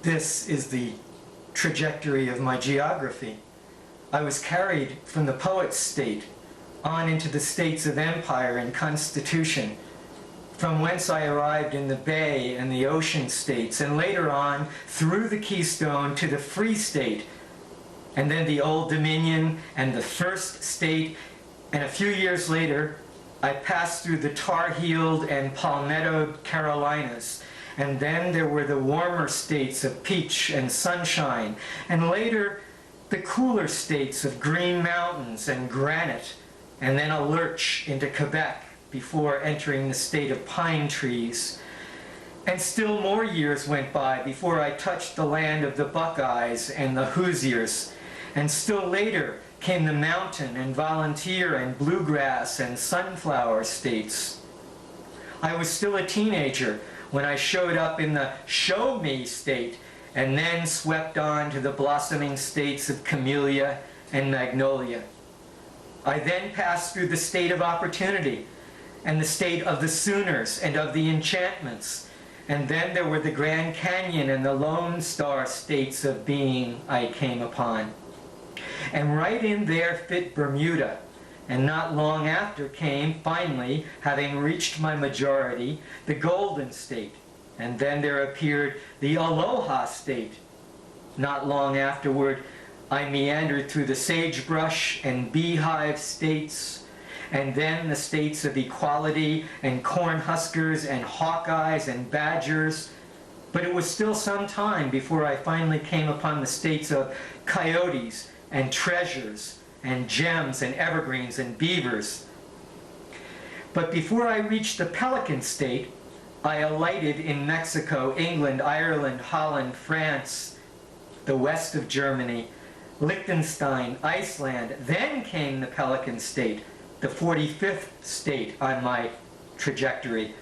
this is the trajectory of my geography. I was carried from the poet's state on into the states of empire and constitution, from whence I arrived in the bay and the ocean states, and later on through the Keystone to the Free State, and then the Old Dominion and the First State, and a few years later I passed through the tar-heeled and palmettoed Carolinas, and then there were the warmer states of peach and sunshine, and later the cooler states of green mountains and granite, and then a lurch into Quebec before entering the state of pine trees. And still more years went by before I touched the land of the Buckeyes and the Hoosiers, and still later came the mountain and volunteer and bluegrass and sunflower states. I was still a teenager when I showed up in the Show Me state, and then swept on to the blossoming states of camellia and magnolia. I then passed through the state of opportunity, and the state of the Sooners and of the enchantments, and then there were the Grand Canyon and the Lone Star states of being I came upon. And right in there fit Bermuda, and not long after came, finally, having reached my majority, the Golden State, and then there appeared the Aloha State. Not long afterward, I meandered through the sagebrush and beehive states, and then the states of equality and cornhuskers and hawkeyes and badgers. But it was still some time before I finally came upon the states of coyotes and treasures and gems and evergreens and beavers. But before I reached the Pelican State, I alighted in Mexico, England, Ireland, Holland, France, the west of Germany, Liechtenstein, Iceland. Then came the Pelican State, the 45th state on my trajectory.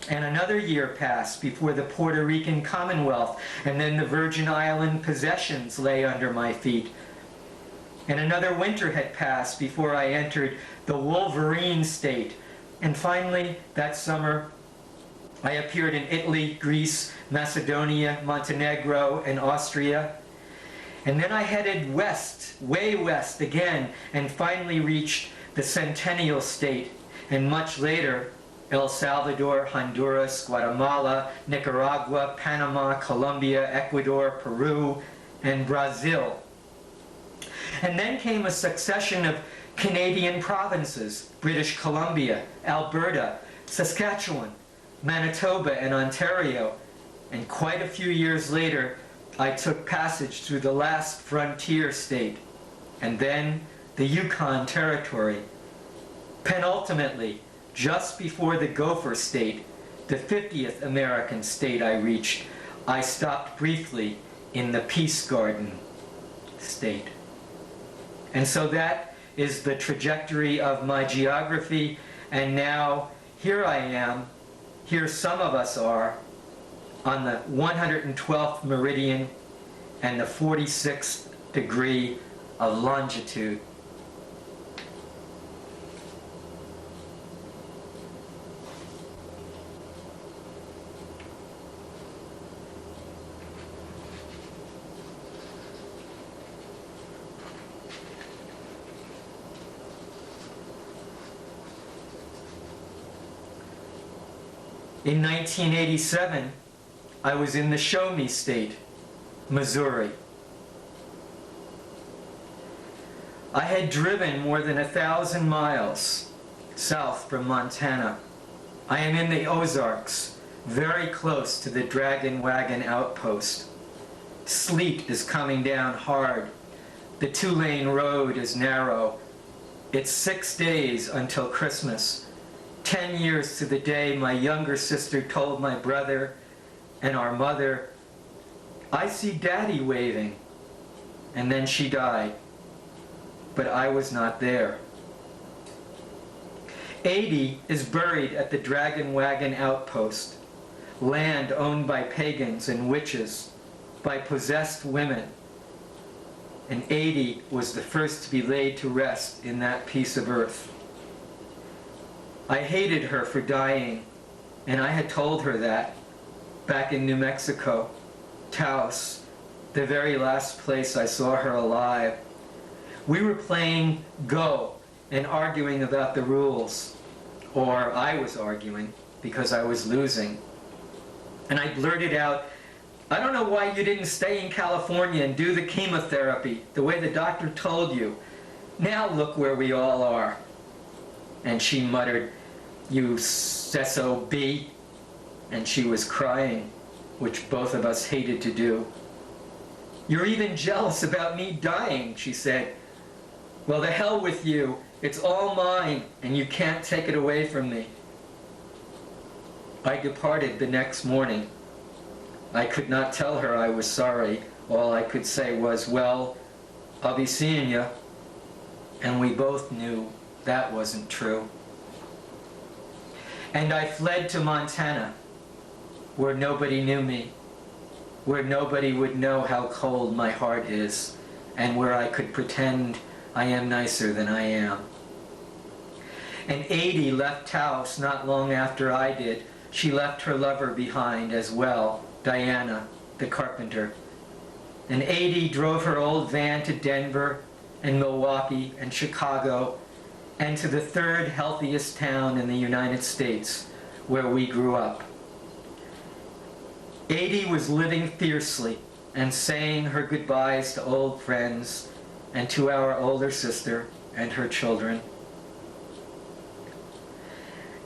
And another year passed before the Puerto Rican Commonwealth and then the Virgin Island possessions lay under my feet. And another winter had passed before I entered the Wolverine State. And finally, that summer, I appeared in Italy, Greece, Macedonia, Montenegro, and Austria. And then I headed west, way west again, and finally reached the Centennial State, and much later, El Salvador, Honduras, Guatemala, Nicaragua, Panama, Colombia, Ecuador, Peru, and Brazil. And then came a succession of Canadian provinces, British Columbia, Alberta, Saskatchewan, Manitoba, and Ontario. And quite a few years later, I took passage through the last frontier state, and then the Yukon Territory. Penultimately, just before the Gopher State, the 50th American state I reached, I stopped briefly in the Peace Garden State. And so that is the trajectory of my geography, and now here I am, here some of us are, on the 112th meridian and the 46th degree of longitude. In 1987, I was in the Show Me state, Missouri. I had driven more than 1,000 miles south from Montana. I am in the Ozarks, very close to the Dragon Wagon outpost. Sleet is coming down hard. The 2-lane road is narrow. It's 6 days until Christmas. 10 years to the day my younger sister told my brother and our mother, "I see Daddy waving," and then she died. But I was not there. 80 is buried at the Dragon Wagon outpost, land owned by pagans and witches, by possessed women. And 80 was the first to be laid to rest in that piece of earth. I hated her for dying, and I had told her that back in New Mexico. Taos, the very last place I saw her alive. We were playing Go and arguing about the rules. Or I was arguing because I was losing. And I blurted out, "I don't know why you didn't stay in California and do the chemotherapy the way the doctor told you. Now look where we all are." And she muttered, "You SOB," and she was crying, which both of us hated to do. "You're even jealous about me dying," she said. "Well, the hell with you. It's all mine, and you can't take it away from me." I departed the next morning. I could not tell her I was sorry. All I could say was, "Well, I'll be seeing you." And we both knew that wasn't true. And I fled to Montana, where nobody knew me, where nobody would know how cold my heart is, and where I could pretend I am nicer than I am. And Adie left Taos not long after I did. She left her lover behind as well, Diana, the carpenter. And Adie drove her old van to Denver and Milwaukee and Chicago and to the third healthiest town in the United States, where we grew up. Adie was living fiercely and saying her goodbyes to old friends and to our older sister and her children.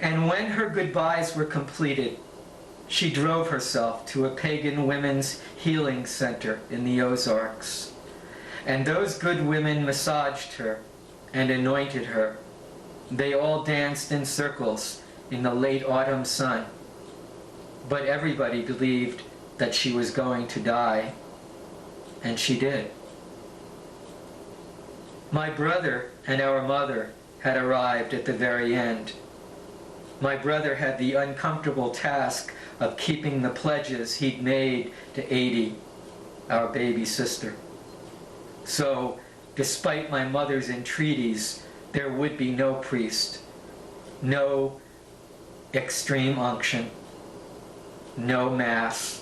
And when her goodbyes were completed, she drove herself to a pagan women's healing center in the Ozarks. And those good women massaged her and anointed her. They all danced in circles in the late autumn sun. But everybody believed that she was going to die, and she did. My brother and our mother had arrived at the very end. My brother had the uncomfortable task of keeping the pledges he'd made to Adie, our baby sister. So, despite my mother's entreaties, there would be no priest, no extreme unction, no mass.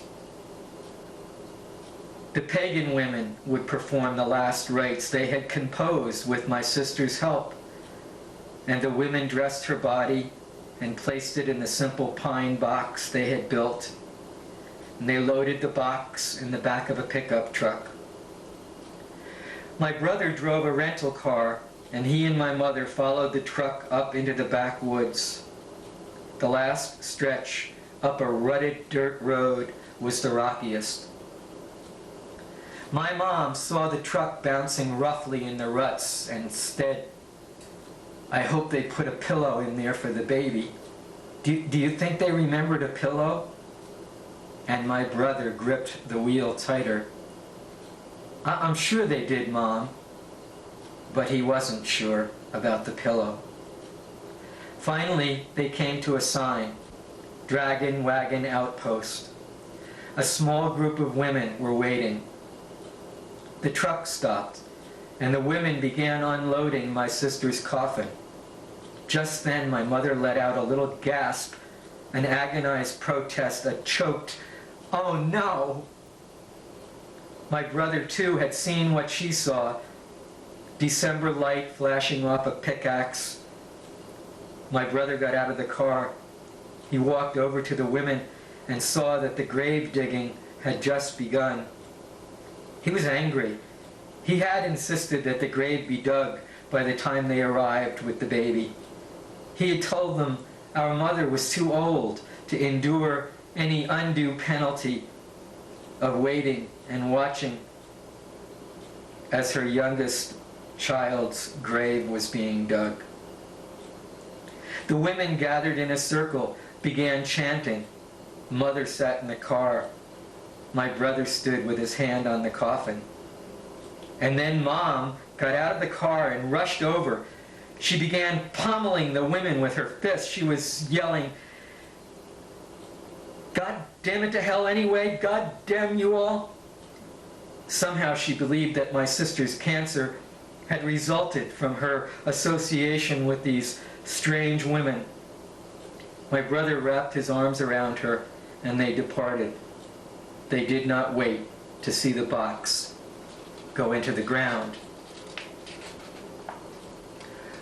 The pagan women would perform the last rites they had composed with my sister's help, and the women dressed her body and placed it in the simple pine box they had built. And they loaded the box in the back of a pickup truck. My brother drove a rental car, and he and my mother followed the truck up into the backwoods. The last stretch up a rutted dirt road was the rockiest. My mom saw the truck bouncing roughly in the ruts and said, "I hope they put a pillow in there for the baby. Do you think they remembered a pillow?" And my brother gripped the wheel tighter. "I'm sure they did, Mom." But he wasn't sure about the pillow. Finally, they came to a sign, Dragon Wagon Outpost. A small group of women were waiting. The truck stopped, and the women began unloading my sister's coffin. Just then, my mother let out a little gasp, an agonized protest, a choked, "Oh no!" My brother, too, had seen what she saw, December light flashing off a pickaxe. My brother got out of the car. He walked over to the women and saw that the grave digging had just begun. He was angry. He had insisted that the grave be dug by the time they arrived with the baby. He had told them our mother was too old to endure any undue penalty of waiting and watching as her youngest child's grave was being dug. The women gathered in a circle, began chanting. Mother sat in the car. My brother stood with his hand on the coffin. And then Mom got out of the car and rushed over. She began pummeling the women with her fists. She was yelling, "God damn it to hell anyway! God damn you all!" Somehow she believed that my sister's cancer had resulted from her association with these strange women. My brother wrapped his arms around her, and they departed. they did not wait to see the box go into the ground.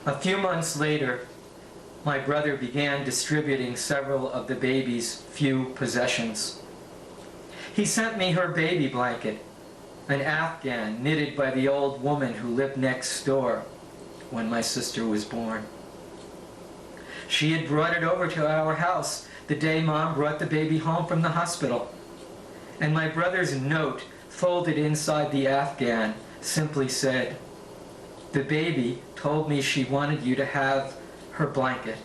A few months later, my brother began distributing several of the baby's few possessions. He sent me her baby blanket, an Afghan knitted by the old woman who lived next door when my sister was born. She had brought it over to our house the day Mom brought the baby home from the hospital. And my brother's note, folded inside the Afghan, simply said, "The baby told me she wanted you to have her blanket.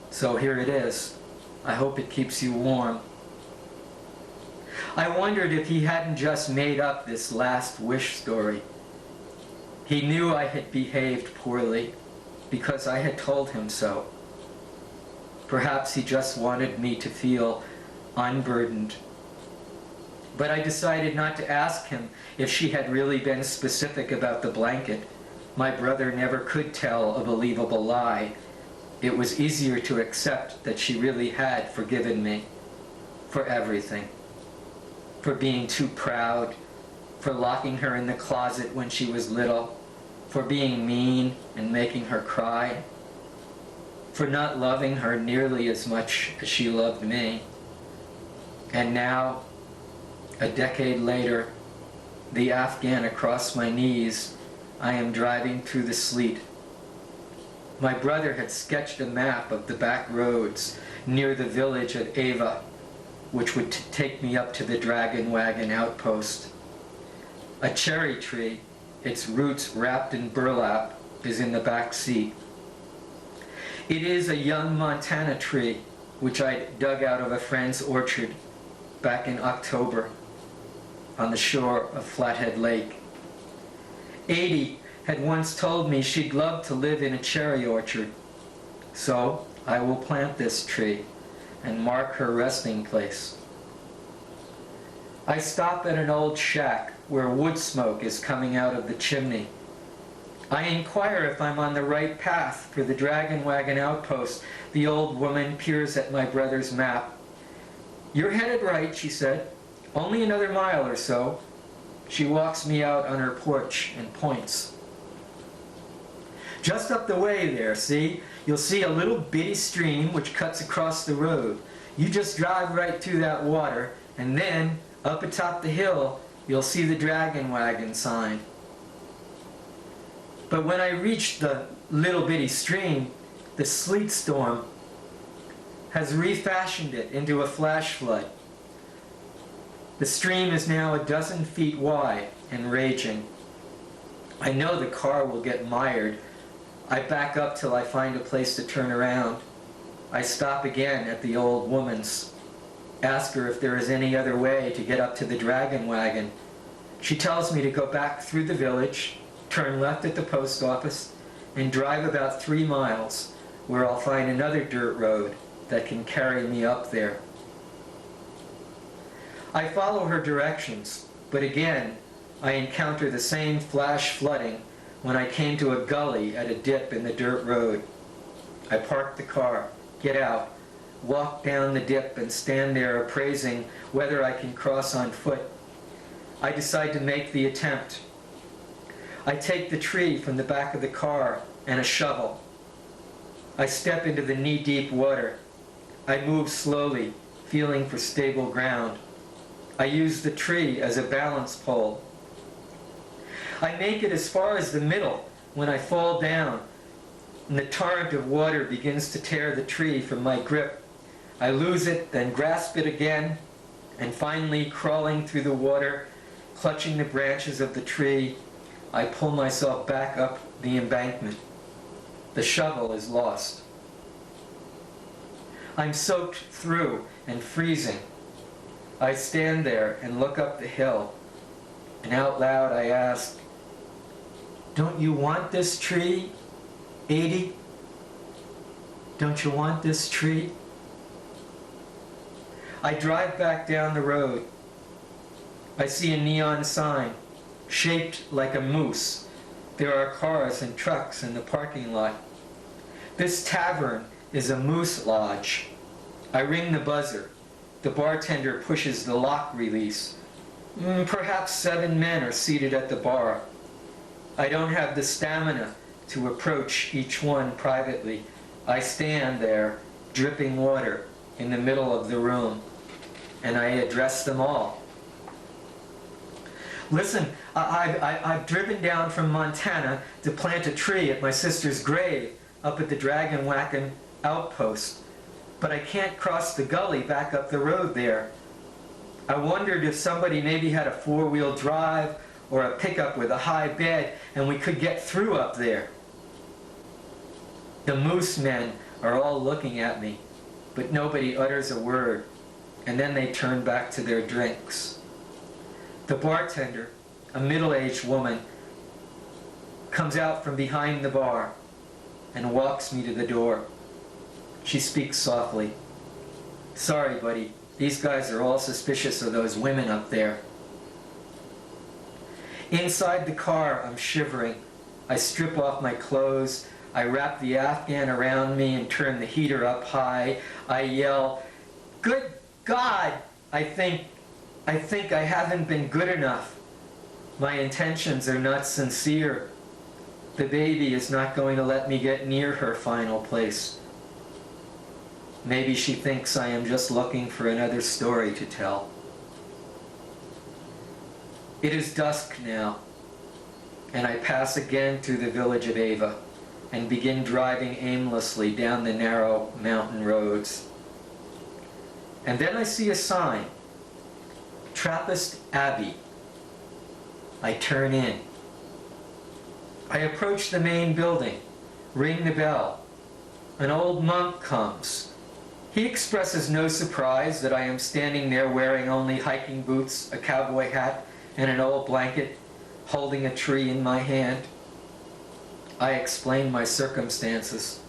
So here it is. I hope it keeps you warm." I wondered if he hadn't just made up this last wish story. He knew I had behaved poorly because I had told him so. Perhaps he just wanted me to feel unburdened. But I decided not to ask him if she had really been specific about the blanket. My brother never could tell a believable lie. It was easier to accept that she really had forgiven me for everything. For being too proud, for locking her in the closet when she was little, for being mean and making her cry, for not loving her nearly as much as she loved me. And now, a decade later, the Afghan across my knees, I am driving through the sleet. My brother had sketched a map of the back roads near the village of Ava, which would take me up to the Dragon Wagon outpost. A cherry tree, its roots wrapped in burlap, is in the back seat. It is a young Montana tree, which I dug out of a friend's orchard back in October on the shore of Flathead Lake. 80 had once told me she'd love to live in a cherry orchard. So I will plant this tree and mark her resting place. I stop at an old shack where wood smoke is coming out of the chimney. I inquire if I'm on the right path for the Dragon Wagon outpost. The old woman peers at my brother's map. "You're headed right," she said. "Only another mile or so." She walks me out on her porch and points. "Just up the way there, see? You'll see a little bitty stream which cuts across the road. You just drive right through that water, and then, up atop the hill, you'll see the Dragon Wagon sign." But when I reached the little bitty stream, the sleet storm has refashioned it into a flash flood. The stream is now a dozen feet wide and raging. I know the car will get mired. I back up till I find a place to turn around. I stop again at the old woman's. Ask her if there is any other way to get up to the Dragon Wagon. She tells me to go back through the village, turn left at the post office, and drive about 3 miles, where I'll find another dirt road that can carry me up there. I follow her directions, but again, I encounter the same flash flooding when I came to a gully at a dip in the dirt road. I park the car, get out, walk down the dip, and stand there appraising whether I can cross on foot. I decide to make the attempt. I take the tree from the back of the car and a shovel. I step into the knee-deep water. I move slowly, feeling for stable ground. I use the tree as a balance pole. I make it as far as the middle when I fall down, and the torrent of water begins to tear the tree from my grip. I lose it, then grasp it again, and finally, crawling through the water, clutching the branches of the tree, I pull myself back up the embankment. The shovel is lost. I'm soaked through and freezing. I stand there and look up the hill, and out loud I ask, "Don't you want this tree, 80? Don't you want this tree?" I drive back down the road. I see a neon sign, shaped like a moose. There are cars and trucks in the parking lot. This tavern is a moose lodge. I ring the buzzer. The bartender pushes the lock release. Perhaps 7 men are seated at the bar. I don't have the stamina to approach each one privately. I stand there, dripping water, in the middle of the room, and I address them all. Listen, I've driven down from Montana to plant a tree at my sister's grave up at the Dragon Wagon outpost, but I can't cross the gully back up the road there. I wondered if somebody maybe had a 4-wheel drive or a pickup with a high bed and we could get through up there. The moose men are all looking at me, but nobody utters a word, and then they turn back to their drinks. The bartender, a middle-aged woman, comes out from behind the bar and walks me to the door. She speaks softly. "Sorry, buddy, these guys are all suspicious of those women up there." Inside the car, I'm shivering. I strip off my clothes. I wrap the Afghan around me and turn the heater up high. I yell, "Good God! I think I haven't been good enough. My intentions are not sincere. The baby is not going to let me get near her final place. Maybe she thinks I am just looking for another story to tell." It is dusk now, and I pass again through the village of Ava and begin driving aimlessly down the narrow mountain roads. And then I see a sign, Trappist Abbey. I turn in. I approach the main building, ring the bell. An old monk comes. He expresses no surprise that I am standing there wearing only hiking boots, a cowboy hat, and an old blanket, holding a tree in my hand. I explain my circumstances.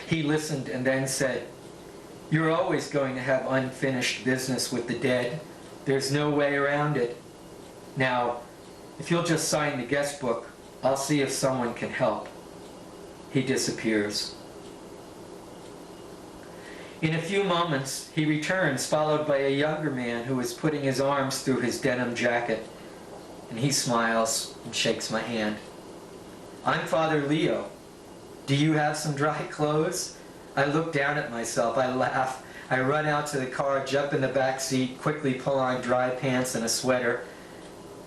He listened and then said, "You're always going to have unfinished business with the dead. There's no way around it. Now, if you'll just sign the guest book, I'll see if someone can help." He disappears. In a few moments, he returns, followed by a younger man who is putting his arms through his denim jacket, and he smiles and shakes my hand. "I'm Father Leo. Do you have some dry clothes?" I look down at myself. I laugh. I run out to the car, jump in the back seat, quickly pull on dry pants and a sweater,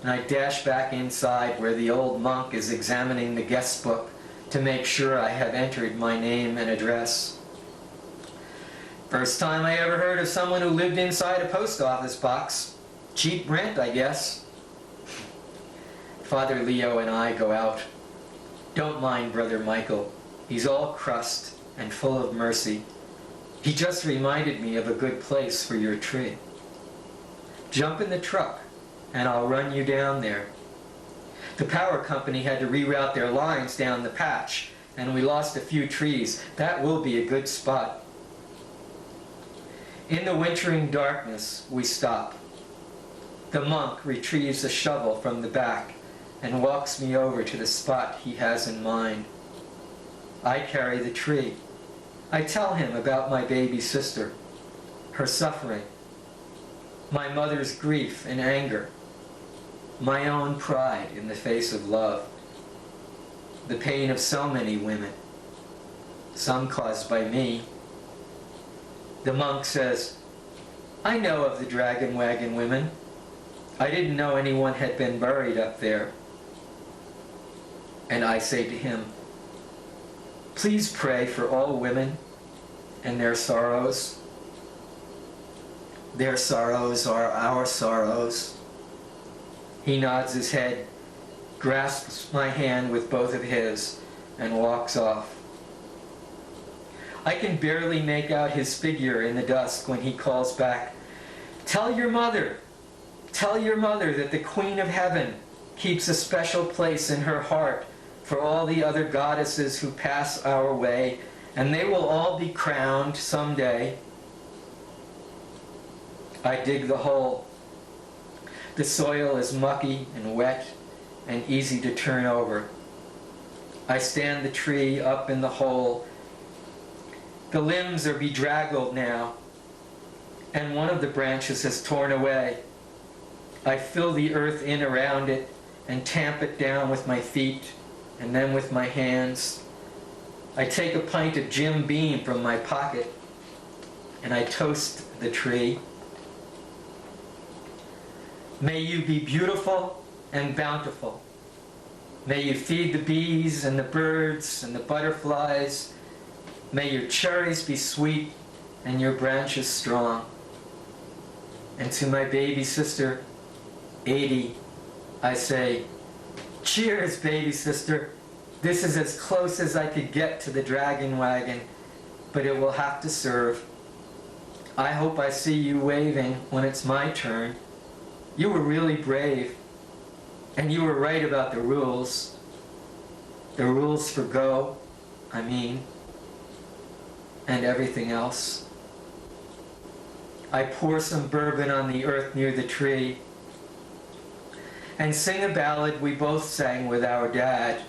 and I dash back inside where the old monk is examining the guest book to make sure I have entered my name and address. First time I ever heard of someone who lived inside a post office box. Cheap rent, I guess. Father Leo and I go out. Don't mind Brother Michael. He's all crust and full of mercy. He just reminded me of a good place for your tree. Jump in the truck and I'll run you down there. The power company had to reroute their lines down the patch and we lost a few trees. That will be a good spot. In the wintering darkness, we stop. The monk retrieves a shovel from the back and walks me over to the spot he has in mind. I carry the tree. I tell him about my baby sister, her suffering, my mother's grief and anger, my own pride in the face of love, the pain of so many women, some caused by me. The monk says, "I know of the Dragon Wagon women. I didn't know anyone had been buried up there." And I say to him, "Please pray for all women and their sorrows. Their sorrows are our sorrows." He nods his head, grasps my hand with both of his, and walks off. I can barely make out his figure in the dusk when he calls back, tell your mother that the Queen of Heaven keeps a special place in her heart for all the other goddesses who pass our way, and they will all be crowned someday." I dig the hole. The soil is mucky and wet and easy to turn over. I stand the tree up in the hole. The limbs are bedraggled now. and one of the branches is torn away. I fill the earth in around it and tamp it down with my feet and then with my hands. I take a pint of Jim Beam from my pocket and I toast the tree. May you be beautiful and bountiful. May you feed the bees and the birds and the butterflies. May your cherries be sweet and your branches strong. And to my baby sister, 80, I say, cheers, baby sister. This is as close as I could get to the dragon wagon, but it will have to serve. I hope I see you waving when it's my turn. You were really brave, and you were right about the rules. The rules for go, I mean, and everything else. I pour some bourbon on the earth near the tree and sing a ballad we both sang with our dad.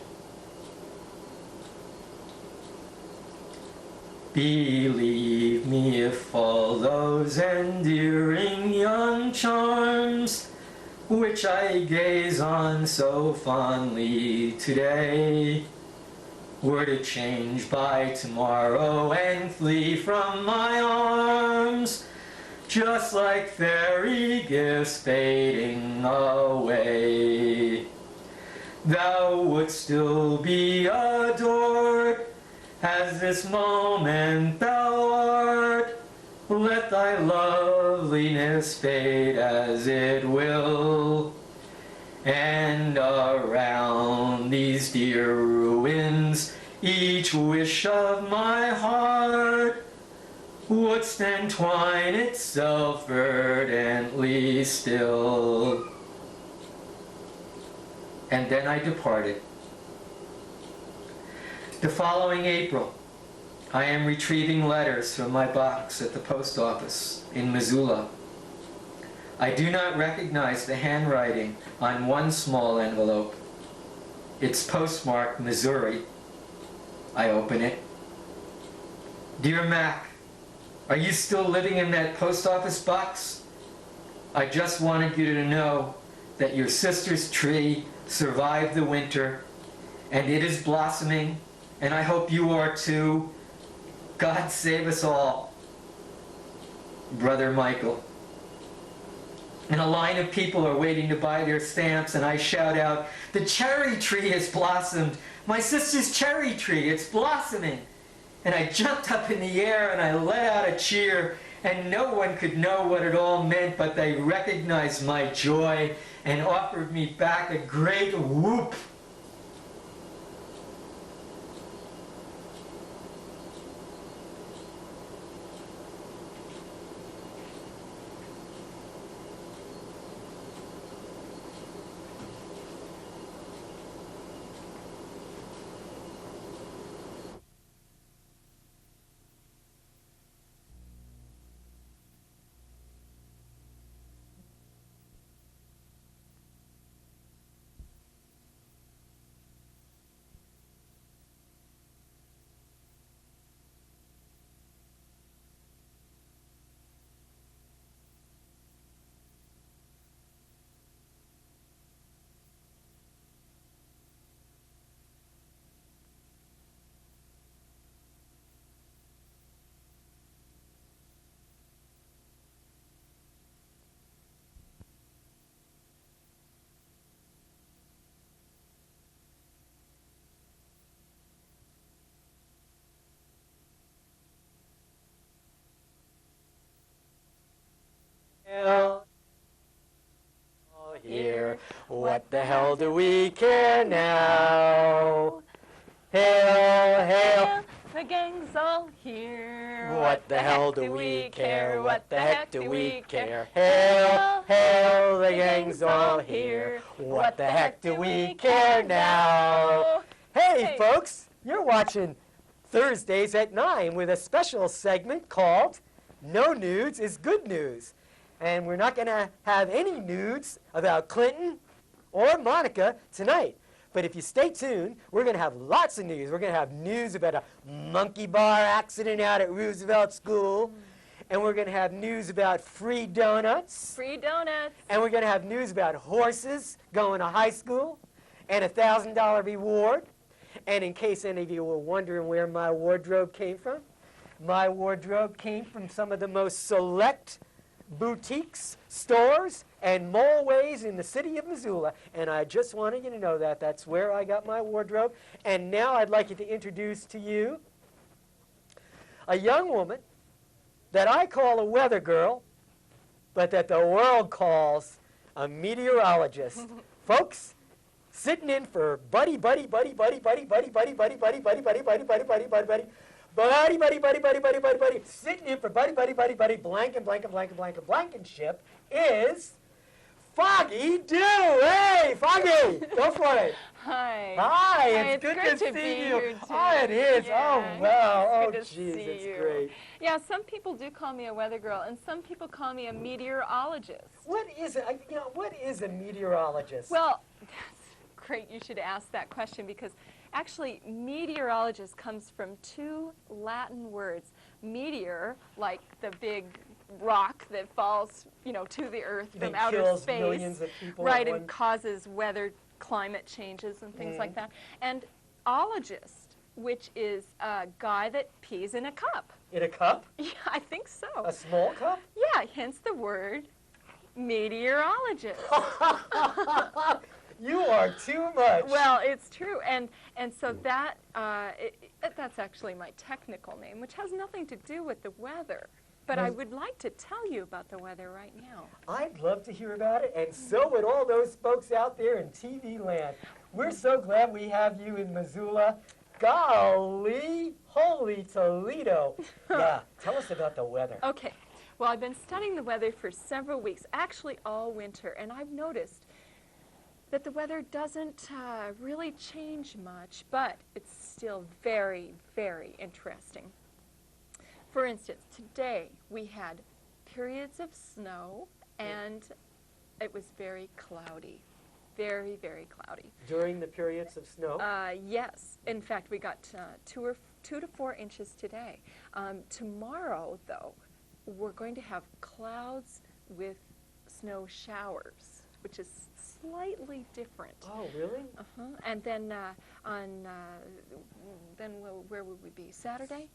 Believe me, if all those endearing young charms which I gaze on so fondly today were to change by tomorrow and flee from my arms, just like fairy gifts fading away, thou wouldst still be adored as this moment thou art. Let thy loveliness fade as it will, and around these dear ruins each wish of my heart wouldst entwine itself verdantly still. And then I departed. The following April, I am retrieving letters from my box at the post office in Missoula. I do not recognize the handwriting on one small envelope. It's postmarked Missouri. I open it. Dear Mac, are you still living in that post office box? I just wanted you to know that your sister's tree survived the winter, and it is blossoming, and I hope you are too. God save us all. Brother Michael. And a line of people are waiting to buy their stamps, and I shout out, the cherry tree has blossomed. My sister's cherry tree, it's blossoming. And I jumped up in the air and I let out a cheer, and no one could know what it all meant, but they recognized my joy and offered me back a great whoop. Here, what the hell do we care now? Hail, hail, the gang's all here. What the hell do we care? What the heck do we care? Hail, hail, the gang's all here. What the heck do we care now? Hey, folks, you're watching Thursdays at 9 with a special segment called No Nudes is Good News. And we're not going to have any nudes about Clinton or Monica tonight. But if you stay tuned, we're going to have lots of news. We're going to have news about a monkey bar accident out at Roosevelt School And we're going to have news about free donuts. Free donuts. And we're going to have news about horses going to high school and a $1,000 reward. And in case any of you were wondering where my wardrobe came from, my wardrobe came from some of the most select boutiques, stores, and moleways in the city of Missoula. And I just wanted you to know that. That's where I got my wardrobe. And now I'd like you to introduce to you a young woman that I call a weather girl, but that the world calls a meteorologist. Folks, sitting in for buddy, sitting in for Blankenship is Foggy Dew. Hey, Foggy, go for it. Hi. Hi, Hi, it's good to see be you. here, too. Oh, it is. Yeah, Oh, wow. Oh, it's good to geez, see it's you. great. Yeah, some people do call me a weather girl, and some people call me a meteorologist. What is it? What is a meteorologist? Well, that's great you should ask that question, because actually meteorologist comes from two Latin words. Meteor, like the big rock that falls, to the earth from outer kills space. Millions of people right, and causes weather, climate changes and things like that. And ologist, which is a guy that pees in a cup. In a cup? Yeah, I think so. A small cup? Yeah, hence the word meteorologist. You are too much. Well, it's true, and so that that's actually my technical name, which has nothing to do with the weather. But I would like to tell you about the weather right now. I'd love to hear about it, and so would all those folks out there in TV land. We're so glad we have you in Missoula. Golly, holy Toledo. Yeah, tell us about the weather. Okay, well, I've been studying the weather for several weeks, actually all winter, and I've noticed that the weather doesn't really change much, but it's still very, very interesting. For instance, today we had periods of snow, and it was very cloudy. Very, very cloudy. During the periods of snow? Yes. In fact, we got 2 to 4 inches today. Tomorrow, though, we're going to have clouds with snow showers, which is slightly different. Oh, really? Uh-huh. And then where would we be? Saturday?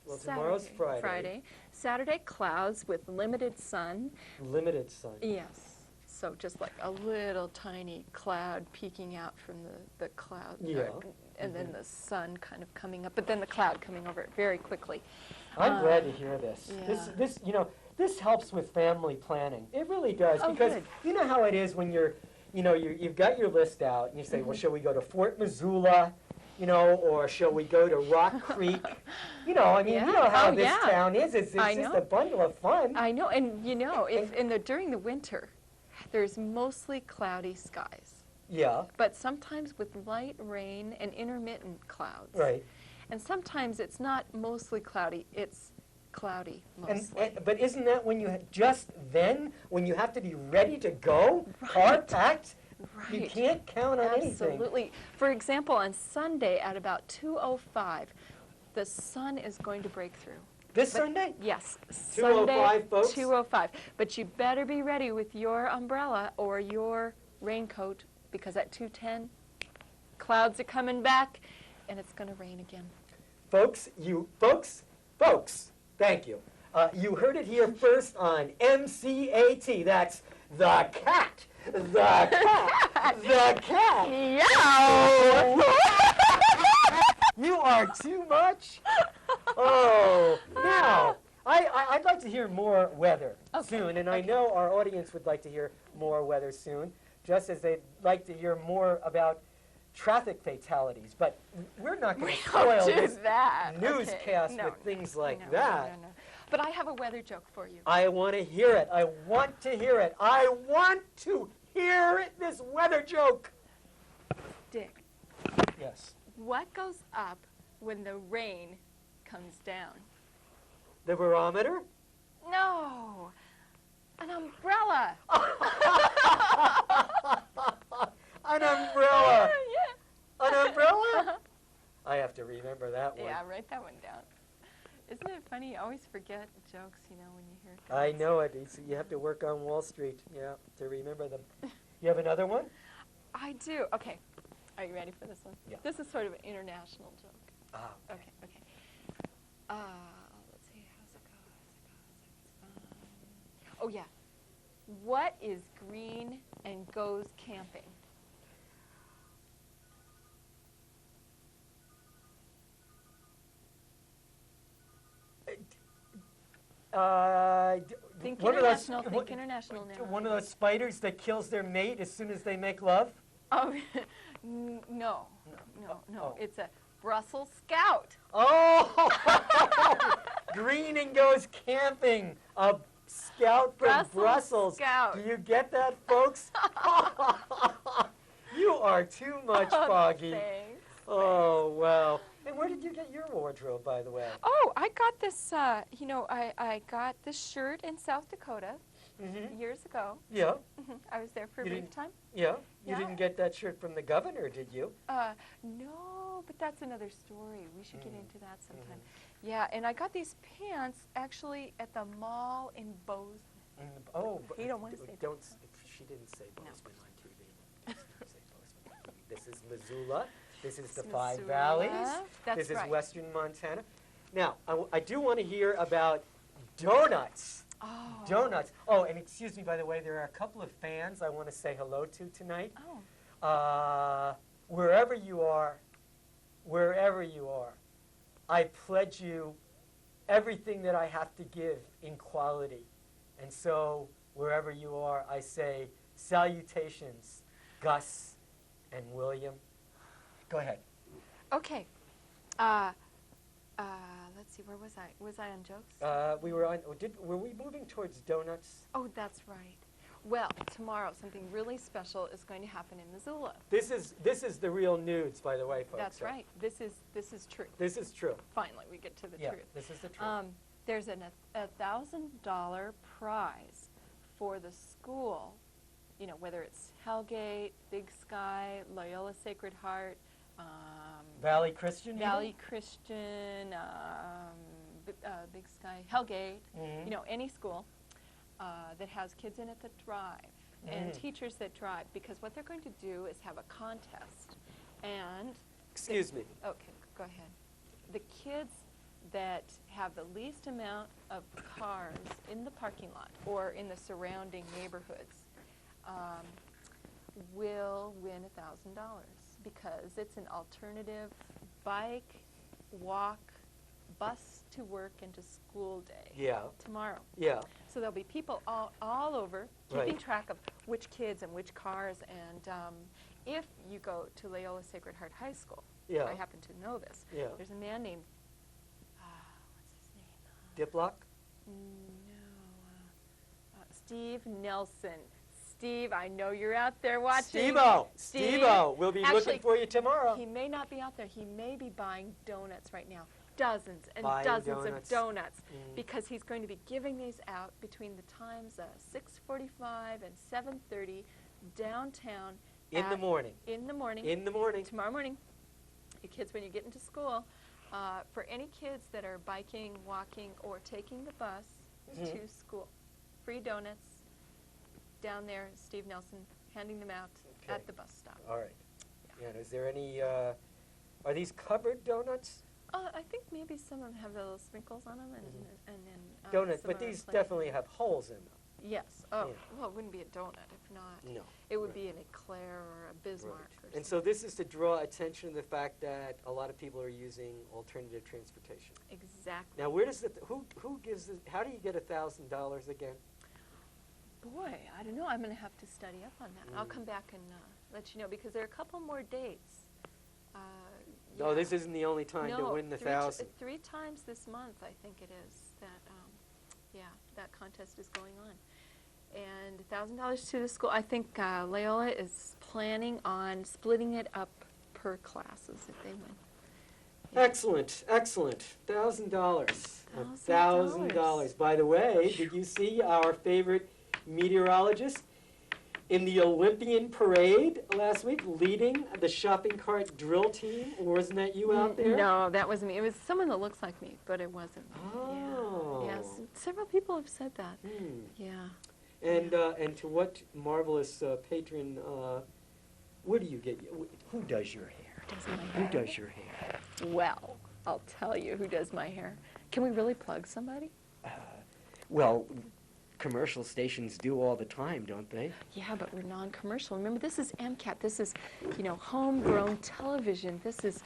Well, tomorrow's Friday. Friday. Saturday, clouds with limited sun. Limited sun. Yes. So just like a little tiny cloud peeking out from the cloud. Yeah. And then the sun kind of coming up, but then the cloud coming over it very quickly. I'm glad to hear this. Yeah. This helps with family planning. It really does, Oh, because good. you know how it is when you've got your list out and you say, well, shall we go to Fort Missoula, or shall we go to Rock Creek? You know how this town is. It's just a bundle of fun. I know, and during the winter, there's mostly cloudy skies. Yeah. But sometimes with light rain and intermittent clouds. Right. And sometimes it's not mostly cloudy, it's cloudy mostly. But isn't that when you when you have to be ready to go, car packed? Right. You can't count on anything. Absolutely. For example, on Sunday at about 2:05, the sun is going to break through. This Sunday? Yes. 2:05, folks? 2:05. But you better be ready with your umbrella or your raincoat, because at 2:10, clouds are coming back, and it's going to rain again. Folks, thank you. You heard it here first on MCAT. That's the cat. The cat. The cat. Meow. You are too much. Oh, now, I'd like to hear more weather soon, and I know our audience would like to hear more weather soon, just as they'd like to hear more about traffic fatalities. But we're not going to spoil this newscast with things like that. No. But I have a weather joke for you. I want to hear it. I want to hear it. I want to hear it, this weather joke. Dick. Yes. What goes up when the rain comes down? The barometer? No. An umbrella. An umbrella. Yeah. An umbrella? I have to remember that one. Yeah, write that one down. Isn't it funny? You always forget jokes, you know, when you hear jokes. I know it. You have to work on Wall Street, yeah, to remember them. You have another one? I do. Okay. Are you ready for this one? Yeah. This is sort of an international joke. Ah, okay. Let's see. How's it go? Oh, yeah. What is green and goes camping? Think one international, of those, think international now. One of those spiders that kills their mate as soon as they make love? Oh, no. It's a Brussels scout. Oh! Green and goes camping. A scout from Brussels. Scout. Do you get that, folks? You are too much, Foggy. Thanks. Oh, wow. And where did you get your wardrobe, by the way? Oh, I got this, I got this shirt in South Dakota years ago. Yeah. I was there for a brief time. Yeah. You Yeah. didn't get that shirt from the governor, did you? No, but that's another story. We should get into that sometime. Yeah, and I got these pants actually at the mall in Bozeman. Oh, You don't want to say that. don't. She didn't say Bozeman on TV. Don't say Bozeman. This is Missoula. This is the Five Missoula. Valleys. That's This right. is Western Montana. Now, I do want to hear about donuts. Oh. Donuts. Oh, and excuse me, by the way, there are a couple of fans I want to say hello to tonight. Oh. Wherever you are, I pledge you everything that I have to give in quality. And so, wherever you are, I say salutations, Gus and William. Go ahead. Okay. Let's see, where was I? Was I on jokes? We were on. Were we moving towards donuts? Oh, that's right. Well, tomorrow something really special is going to happen in Missoula. This is the real news, by the way, folks. That's right. This is true. This is true. Finally, we get to the truth. This is the truth. There's a $1,000 prize for the school. You know, whether it's Hellgate, Big Sky, Loyola Sacred Heart, Valley Christian. Valley Christian, Big Sky, Hellgate. You know, any school that has kids in it that drive and teachers that drive, because what they're going to do is have a contest. And excuse me. Okay, go ahead. The kids that have the least amount of cars in the parking lot or in the surrounding neighborhoods will win $1,000 because it's an alternative bike, walk, bus to work and to school day tomorrow. Yeah. So there'll be people all over keeping track of which kids and which cars. And if you go to Loyola Sacred Heart High School, I happen to know this, there's a man named, what's his name? Diplock? No. Steve Nelson. Steve, I know you're out there watching. Steve-O, we'll be looking for you tomorrow. He may not be out there. He may be buying donuts right now. Dozens and Buying dozens donuts. of donuts because he's going to be giving these out between the times 6:45 and 7:30 downtown. In the morning. In the morning. In the morning. Tomorrow morning. You kids, when you get into school, for any kids that are biking, walking, or taking the bus to school, free donuts down there. Steve Nelson handing them out at the bus stop. All right. Yeah. And is there any? Are these covered donuts? I think maybe some of them have little sprinkles on them, and then Donuts, some but are these plain. definitely have holes in them. Yes. Oh, well, it wouldn't be a donut if not. No. It would be an eclair or a Bismarck or And so this is to draw attention to the fact that a lot of people are using alternative transportation. Exactly. Now, where does who gives it? How do you get $1,000 again? Boy, I don't know. I'm going to have to study up on that. I'll come back and let you know because there are a couple more dates. No, this isn't the only time to win the 1,000. 3 times this month, I think it is, that, that contest is going on. And $1,000 to the school. I think Loyola is planning on splitting it up per classes if they win. Yeah. Excellent, excellent. $1,000. $1,000. By the way, did you see our favorite meteorologist? in the Olympian parade last week, leading the shopping cart drill team. Wasn't that you out there? No, that wasn't me. It was someone that looks like me, but it wasn't me. Oh. Yeah. Yes, several people have said that. Yeah. And to what marvelous patron, where do you get, who does your hair? Who does your hair? Well, I'll tell you who does my hair. Can we really plug somebody? Well, commercial stations do all the time, don't they? Yeah, but we're non-commercial. Remember, this is MCAT. This is, homegrown television. This is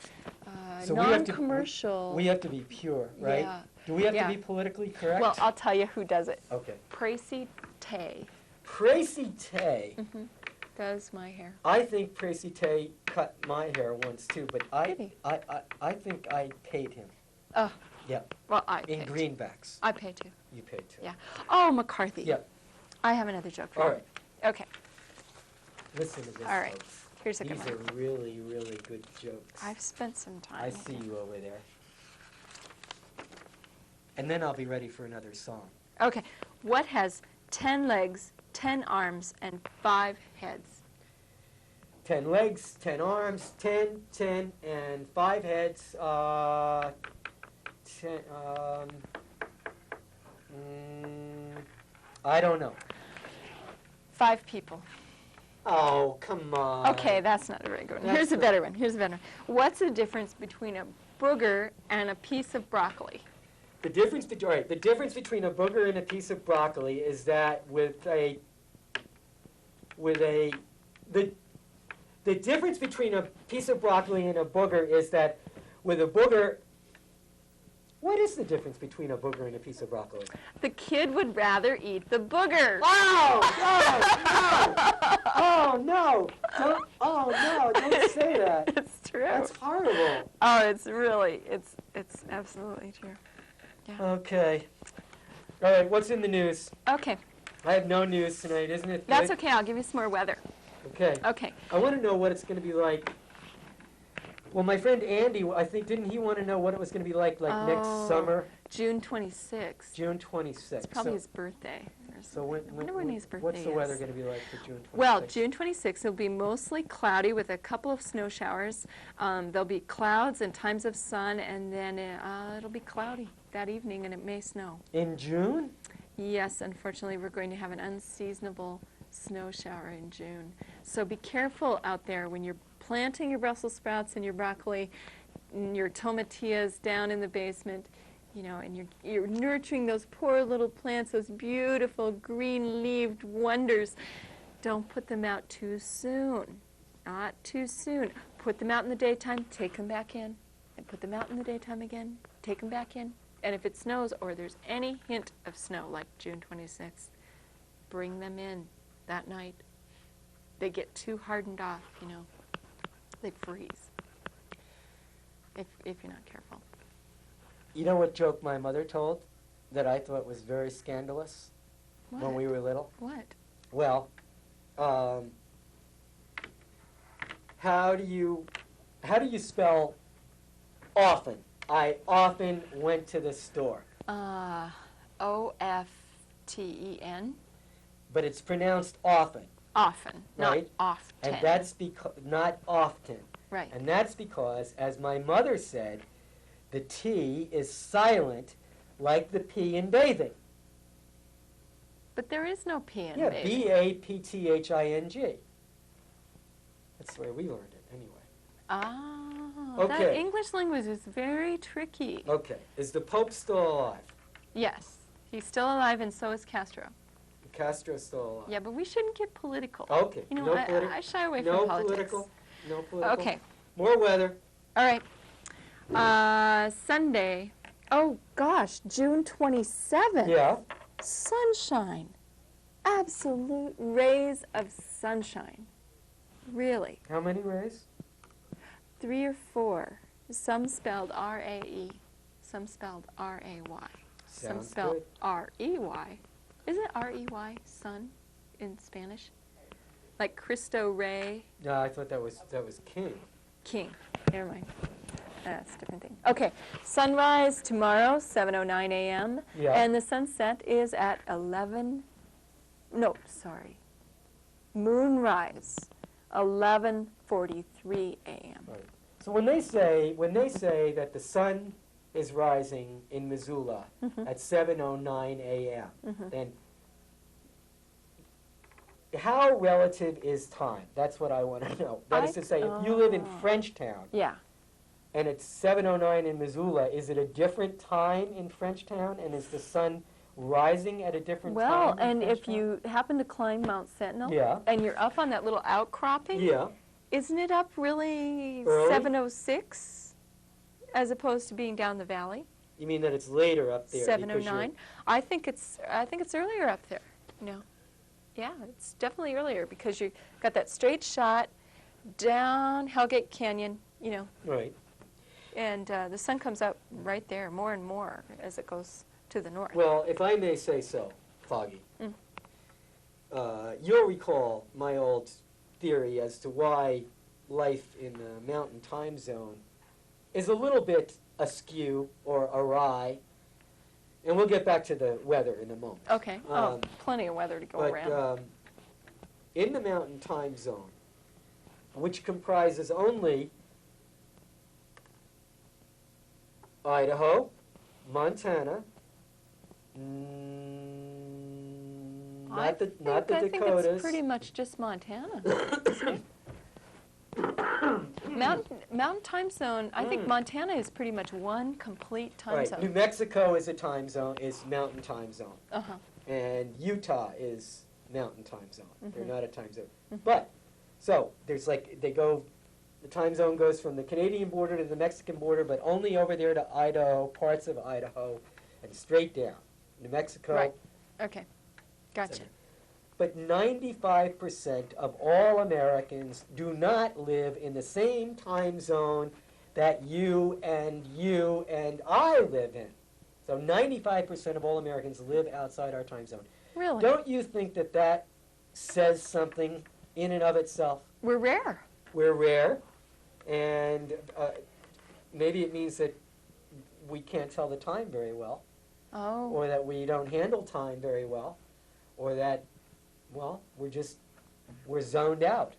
So non-commercial. We have to be pure, right? Yeah. Do we have to be politically correct? Well, I'll tell you who does it. Okay. Précy Tay. Précy Tay does my hair. I think Précy Tay cut my hair once too, but I think I paid him. Oh. Yeah. Well, I in paid greenbacks. I paid too. You paid too. Yeah. Oh, McCarthy. Yeah. I have another joke for All you. right. Okay. Listen to this, All right. folks. Here's a good These one. are really, really good jokes. I've spent some time. I see you over there. And then I'll be ready for another song. Okay. What has 10 legs, 10 arms, and 5 heads? 10 legs, 10 arms, 10, and 5 heads. 10, I don't know. 5 people. Oh, come on. Okay, that's not a very good one. Here's a better one. Here's a better one. What's the difference between a booger and a piece of broccoli? The difference between a booger and a piece of broccoli is that the difference between a piece of broccoli and a booger is that with a booger, what is the difference between a booger and a piece of broccoli? The kid would rather eat the booger. Oh, no! Don't say that. It's true. That's horrible. Oh, it's absolutely true. Yeah. Okay. All right, what's in the news? Okay. I have no news tonight, isn't it? That's good? okay. I'll give you some more weather. Okay. Okay. I want to know what it's going to be like. Well, my friend Andy, I think, didn't he want to know what it was going to be like next summer? June 26th. June 26th. It's probably his birthday. So I wonder when his birthday what's the weather going to be like for June 26th? Well, June 26th, it'll be mostly cloudy with a couple of snow showers. There'll be clouds and times of sun, and then it'll be cloudy that evening, and it may snow. In June? Yes, unfortunately, we're going to have an unseasonable snow shower in June. So be careful out there when you're planting your Brussels sprouts and your broccoli and your tomatillas down in the basement, and you're nurturing those poor little plants, those beautiful green-leaved wonders. Don't put them out too soon. Not too soon. Put them out in the daytime, take them back in, and put them out in the daytime again, take them back in. And if it snows or there's any hint of snow, like June 26th, bring them in that night. They get too hardened off, They freeze if you're not careful. You know what joke my mother told that I thought was very scandalous when we were little? What? Well, how do you spell often? I often went to the store. O-F-T-E-N. But it's pronounced often. Often, right? Not often. And that's because, not often. Right. And that's because, as my mother said, the T is silent like the P in bathing. But there is no P in bathing. Yeah, B-A-P-T-H-I-N-G. That's the way we learned it, anyway. That English language is very tricky. Okay. Is the Pope still alive? Yes. He's still alive, and so is Castro. Castro's still alive. Yeah, but we shouldn't get political. Okay. I shy away from politics. No political. Okay. More weather. All right. Sunday. Oh, gosh, June 27th. Yeah. Sunshine. Absolute rays of sunshine. Really. How many rays? 3 or 4. Some spelled R-A-E. Some spelled R-A-Y. Some spelled good. R-E-Y. Isn't it R-E-Y, sun, in Spanish? Like Cristo Rey? No, I thought that was king. King. Never mind. That's a different thing. Okay. Sunrise tomorrow, 7:09 a.m. Yeah. And the sunset is at 11. No, sorry. Moonrise, 11:43 a.m. Right. So when they say that the sun is rising in Missoula at 7:09 a.m., then how relative is time? That's what I want to know. That is to say, if you live in Frenchtown, yeah, and it's 7:09 in Missoula, is it a different time in Frenchtown, and is the sun rising at a different time? Well, and if you happen to climb Mount Sentinel, yeah, and you're up on that little outcropping, yeah, isn't it up really early? 7:06 as opposed to being down the valley? You mean that it's later up there? 7:09. I think it's earlier up there. Yeah, it's definitely earlier because you got that straight shot down Hellgate Canyon. Right. And the sun comes up right there more and more as it goes to the north. Well, if I may say so, Foggy, you'll recall my old theory as to why life in the mountain time zone is a little bit askew or awry. And we'll get back to the weather in a moment. Okay. Plenty of weather to go around. But in the mountain time zone, which comprises only Idaho, Montana, not the Dakotas. I think it's pretty much just Montana, isn't it? Mountain time zone, I think Montana is pretty much one complete time zone. New Mexico is a time zone, is mountain time zone. And Utah is mountain time zone. They're not a time zone. But, so, there's the time zone goes from the Canadian border to the Mexican border, but only over there to Idaho, parts of Idaho, and straight down. New Mexico. Right. Okay. Gotcha. But 95% of all Americans do not live in the same time zone that you and I live in. So 95% of all Americans live outside our time zone. Really? Don't you think that says something in and of itself? We're rare. We're rare, and maybe it means that we can't tell the time very well, or that we don't handle time very well, or that, well, we're zoned out.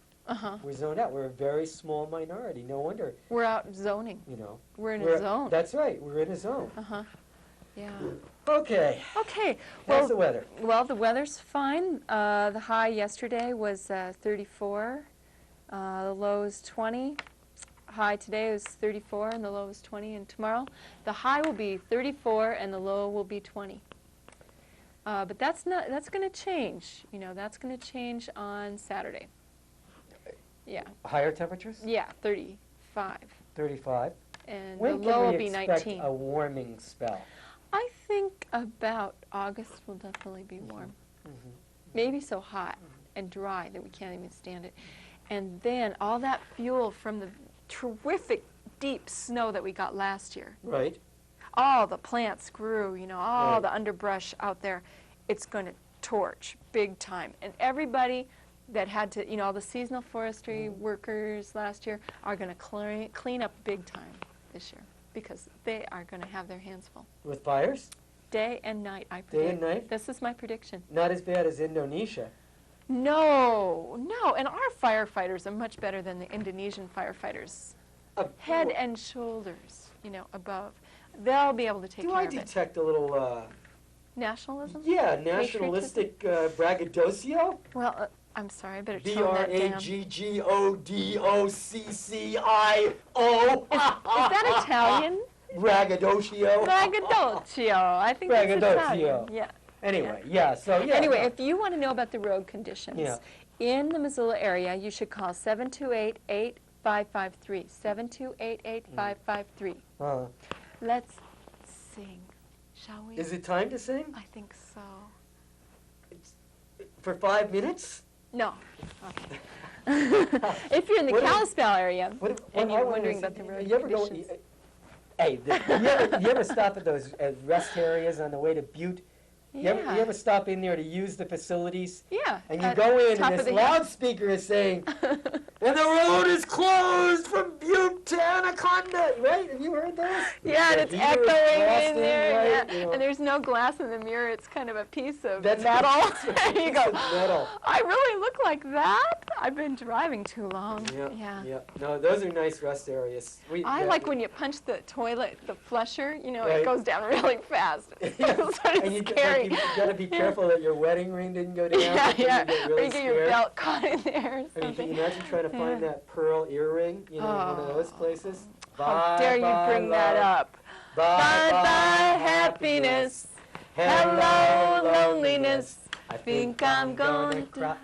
We're zoned out. We're a very small minority. No wonder. We're out zoning. We're in a zone. That's right. We're in a zone. Yeah. Okay. Okay. How's the weather? Well, the weather's fine. The high yesterday was 34. The low is 20. High today is 34, and the low is 20. And tomorrow, the high will be 34, and the low will be 20. But that's going to change. That's going to change on Saturday. Yeah. Higher temperatures? Yeah, 35. 35. And when the low will be can we 19. expect a warming spell? I think about August will definitely be warm. Maybe so hot and dry that we can't even stand it. And then all that fuel from the terrific deep snow that we got last year. Right. All the plants grew, all the underbrush out there. It's going to torch big time. And everybody that had to, all the seasonal forestry workers last year are going to clean up big time this year because they are going to have their hands full. With fires? Day and night, I predict. Day and night? This is my prediction. Not as bad as Indonesia. No. And our firefighters are much better than the Indonesian firefighters. Head and shoulders, above. They'll be able to take care of it. Do I detect a little... nationalism? Yeah, nationalistic braggadocio? Well, I'm sorry, I better tone that down. Braggaggocio. Is that Italian? Braggadocio. Braggadocio. I think that's Italian. Yeah. Anyway, Anyway, if you want to know about the road conditions in the Missoula area, you should call 728-8553. 728-8553. Let's sing, shall we? Is it time to sing? I think so. For 5 minutes? No. Okay. If you're in the Kalispell area and you're wondering about the road conditions. You ever stop at those rest areas on the way to Butte? You ever stop in there to use the facilities? Yeah. And you go in and this loudspeaker is saying, and the road is closed from Butte to anaconda, right? Have you heard those? Yeah, and The it's heater is echoing in blasting, there. right? Yeah. You know. And there's no glass in the mirror. It's kind of a piece of That's metal. right. You go, metal. I really look like that? I've been driving too long. Yeah. No, those are nice rest areas. I like when you punch the toilet, the flusher, you know, Right. it goes down really fast. It's sort of and you scary. got to be careful that your wedding ring didn't go down. Yeah. You get really Or you get your scared. belt caught in there or I mean, something. can you imagine trying to find that pearl earring, you know, in one of those places? How dare you bring that up? Bye, bye, happiness. Hello, loneliness. I think I'm gonna cry.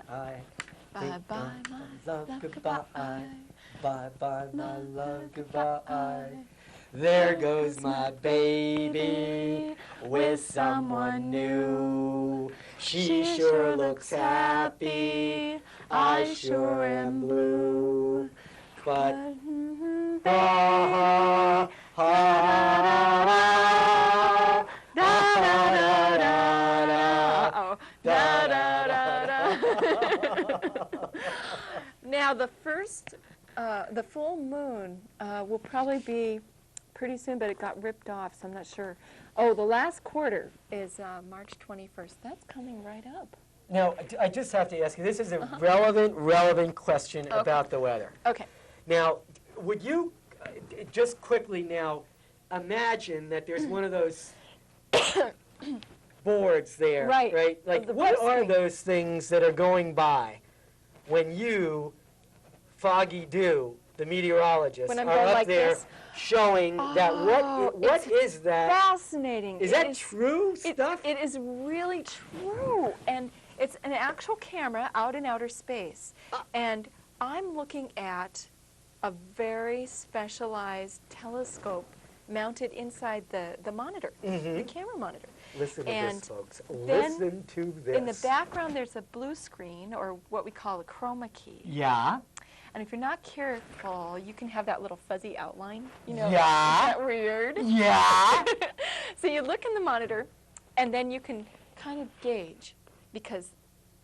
Bye, bye, my love, goodbye. Bye, bye, my love, goodbye. There goes my baby with someone new. She sure looks happy. I sure am blue. But ha ha ha Now the full moon will probably be pretty soon, but it got ripped off, so I'm not sure. Oh, the last quarter is March 21st. That's coming right up. Now, I just have to ask you, this is a relevant question about the weather. Okay. Now, would you, just quickly now, imagine that there's one of those boards there, right? Like, what are those things that are going by when you, Foggy Dew, the meteorologist, When I'm are going up like there this? showing that what is that? Fascinating. Is that true stuff? It is really true, and it's an actual camera out in outer space, and I'm looking at a very specialized telescope mounted inside the monitor, the camera monitor. Listen to and this, folks. then Listen to this. In the background, there's a blue screen, or what we call a chroma key. Yeah. And if you're not careful, you can have that little fuzzy outline. You know, Yeah. Isn't that weird? Yeah. So you look in the monitor, and then you can kind of gauge, because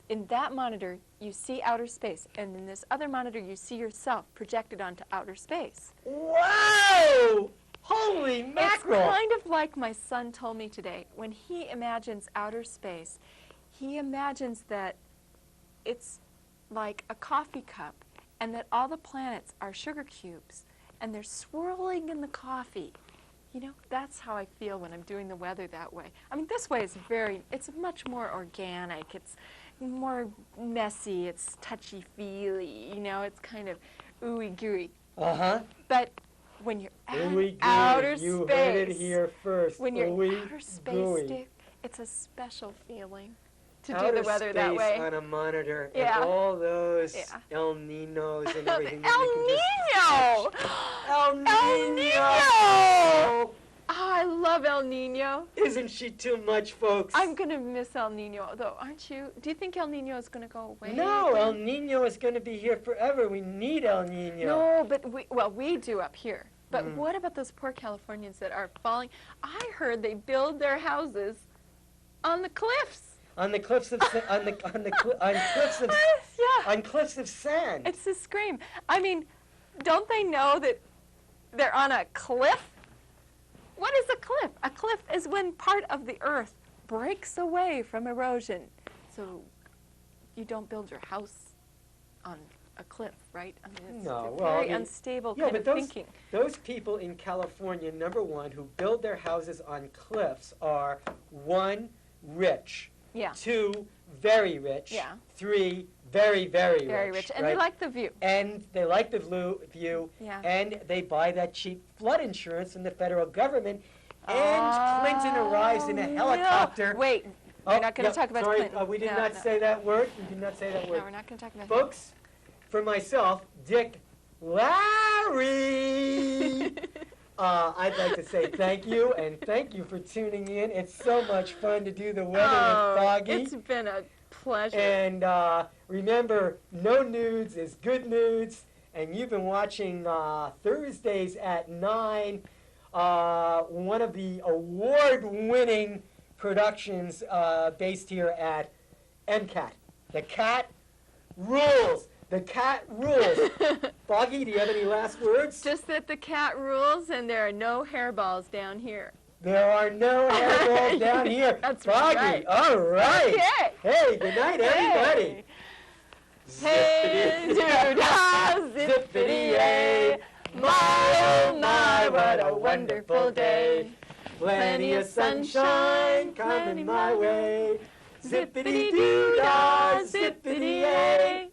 in that monitor, you see outer space, and in this other monitor, you see yourself projected onto outer space. Whoa! Holy mackerel! It's kind of like my son told me today. When he imagines outer space, he imagines that it's like a coffee cup, and that all the planets are sugar cubes, and they're swirling in the coffee. You know, that's how I feel when I'm doing the weather that way. I mean, this way is it's much more organic. It's more messy. It's touchy-feely. You know, it's kind of ooey-gooey. Uh-huh. But when you're Ooey-gooey. outer You space, heard it here first. when you're Ooey-gooey. outer space, Dick, it's a special feeling to outer do the weather that way. space on a monitor, Yeah. and all those El Ninos and everything. El Nino! El Nino! El Nino! Oh, I love El Nino. Isn't she too much, folks? I'm going to miss El Nino, though, aren't you? Do you think El Nino is going to go away? No, El Nino is going to be here forever. We need El Nino. No, but we do up here. But what about those poor Californians that are falling? I heard they build their houses on the cliffs. On the cliffs of on cliffs of sand. It's a scream. I mean, don't they know that they're on a cliff? What is a cliff? A cliff is when part of the earth breaks away from erosion. So you don't build your house on a cliff, right? I mean, it's very unstable kind of thinking. Those people in California, number one, who build their houses on cliffs are, one, rich. Yeah. 2, very rich. Yeah. 3, very, very, Very rich. And right? they like the view. And they like the view. Yeah. And they buy that cheap flood insurance from the federal government. And Clinton arrives in a helicopter. No. Wait, we're not going to talk about Clinton. We did not say that word. We did not say that word. No, we're not going to talk about Folks, for myself, Dick Larry, I'd like to say thank you, and thank you for tuning in. It's so much fun to do the weather with Foggy. It's been a pleasure. And remember, no nudes is good nudes. And you've been watching Thursdays at 9, one of the award-winning productions based here at MCAT. The Cat rules. The Cat rules. Foggy, do you have any last words? Just that the cat rules and there are no hairballs down here. There are no hairballs down here. That's Foggy, right. all right. Okay. Hey, good night, everybody. Hey, doo-dah, zippity-yay. My, oh my, what a wonderful day. Plenty of sunshine coming my way. Zippity-doo-dah, zippity-yay.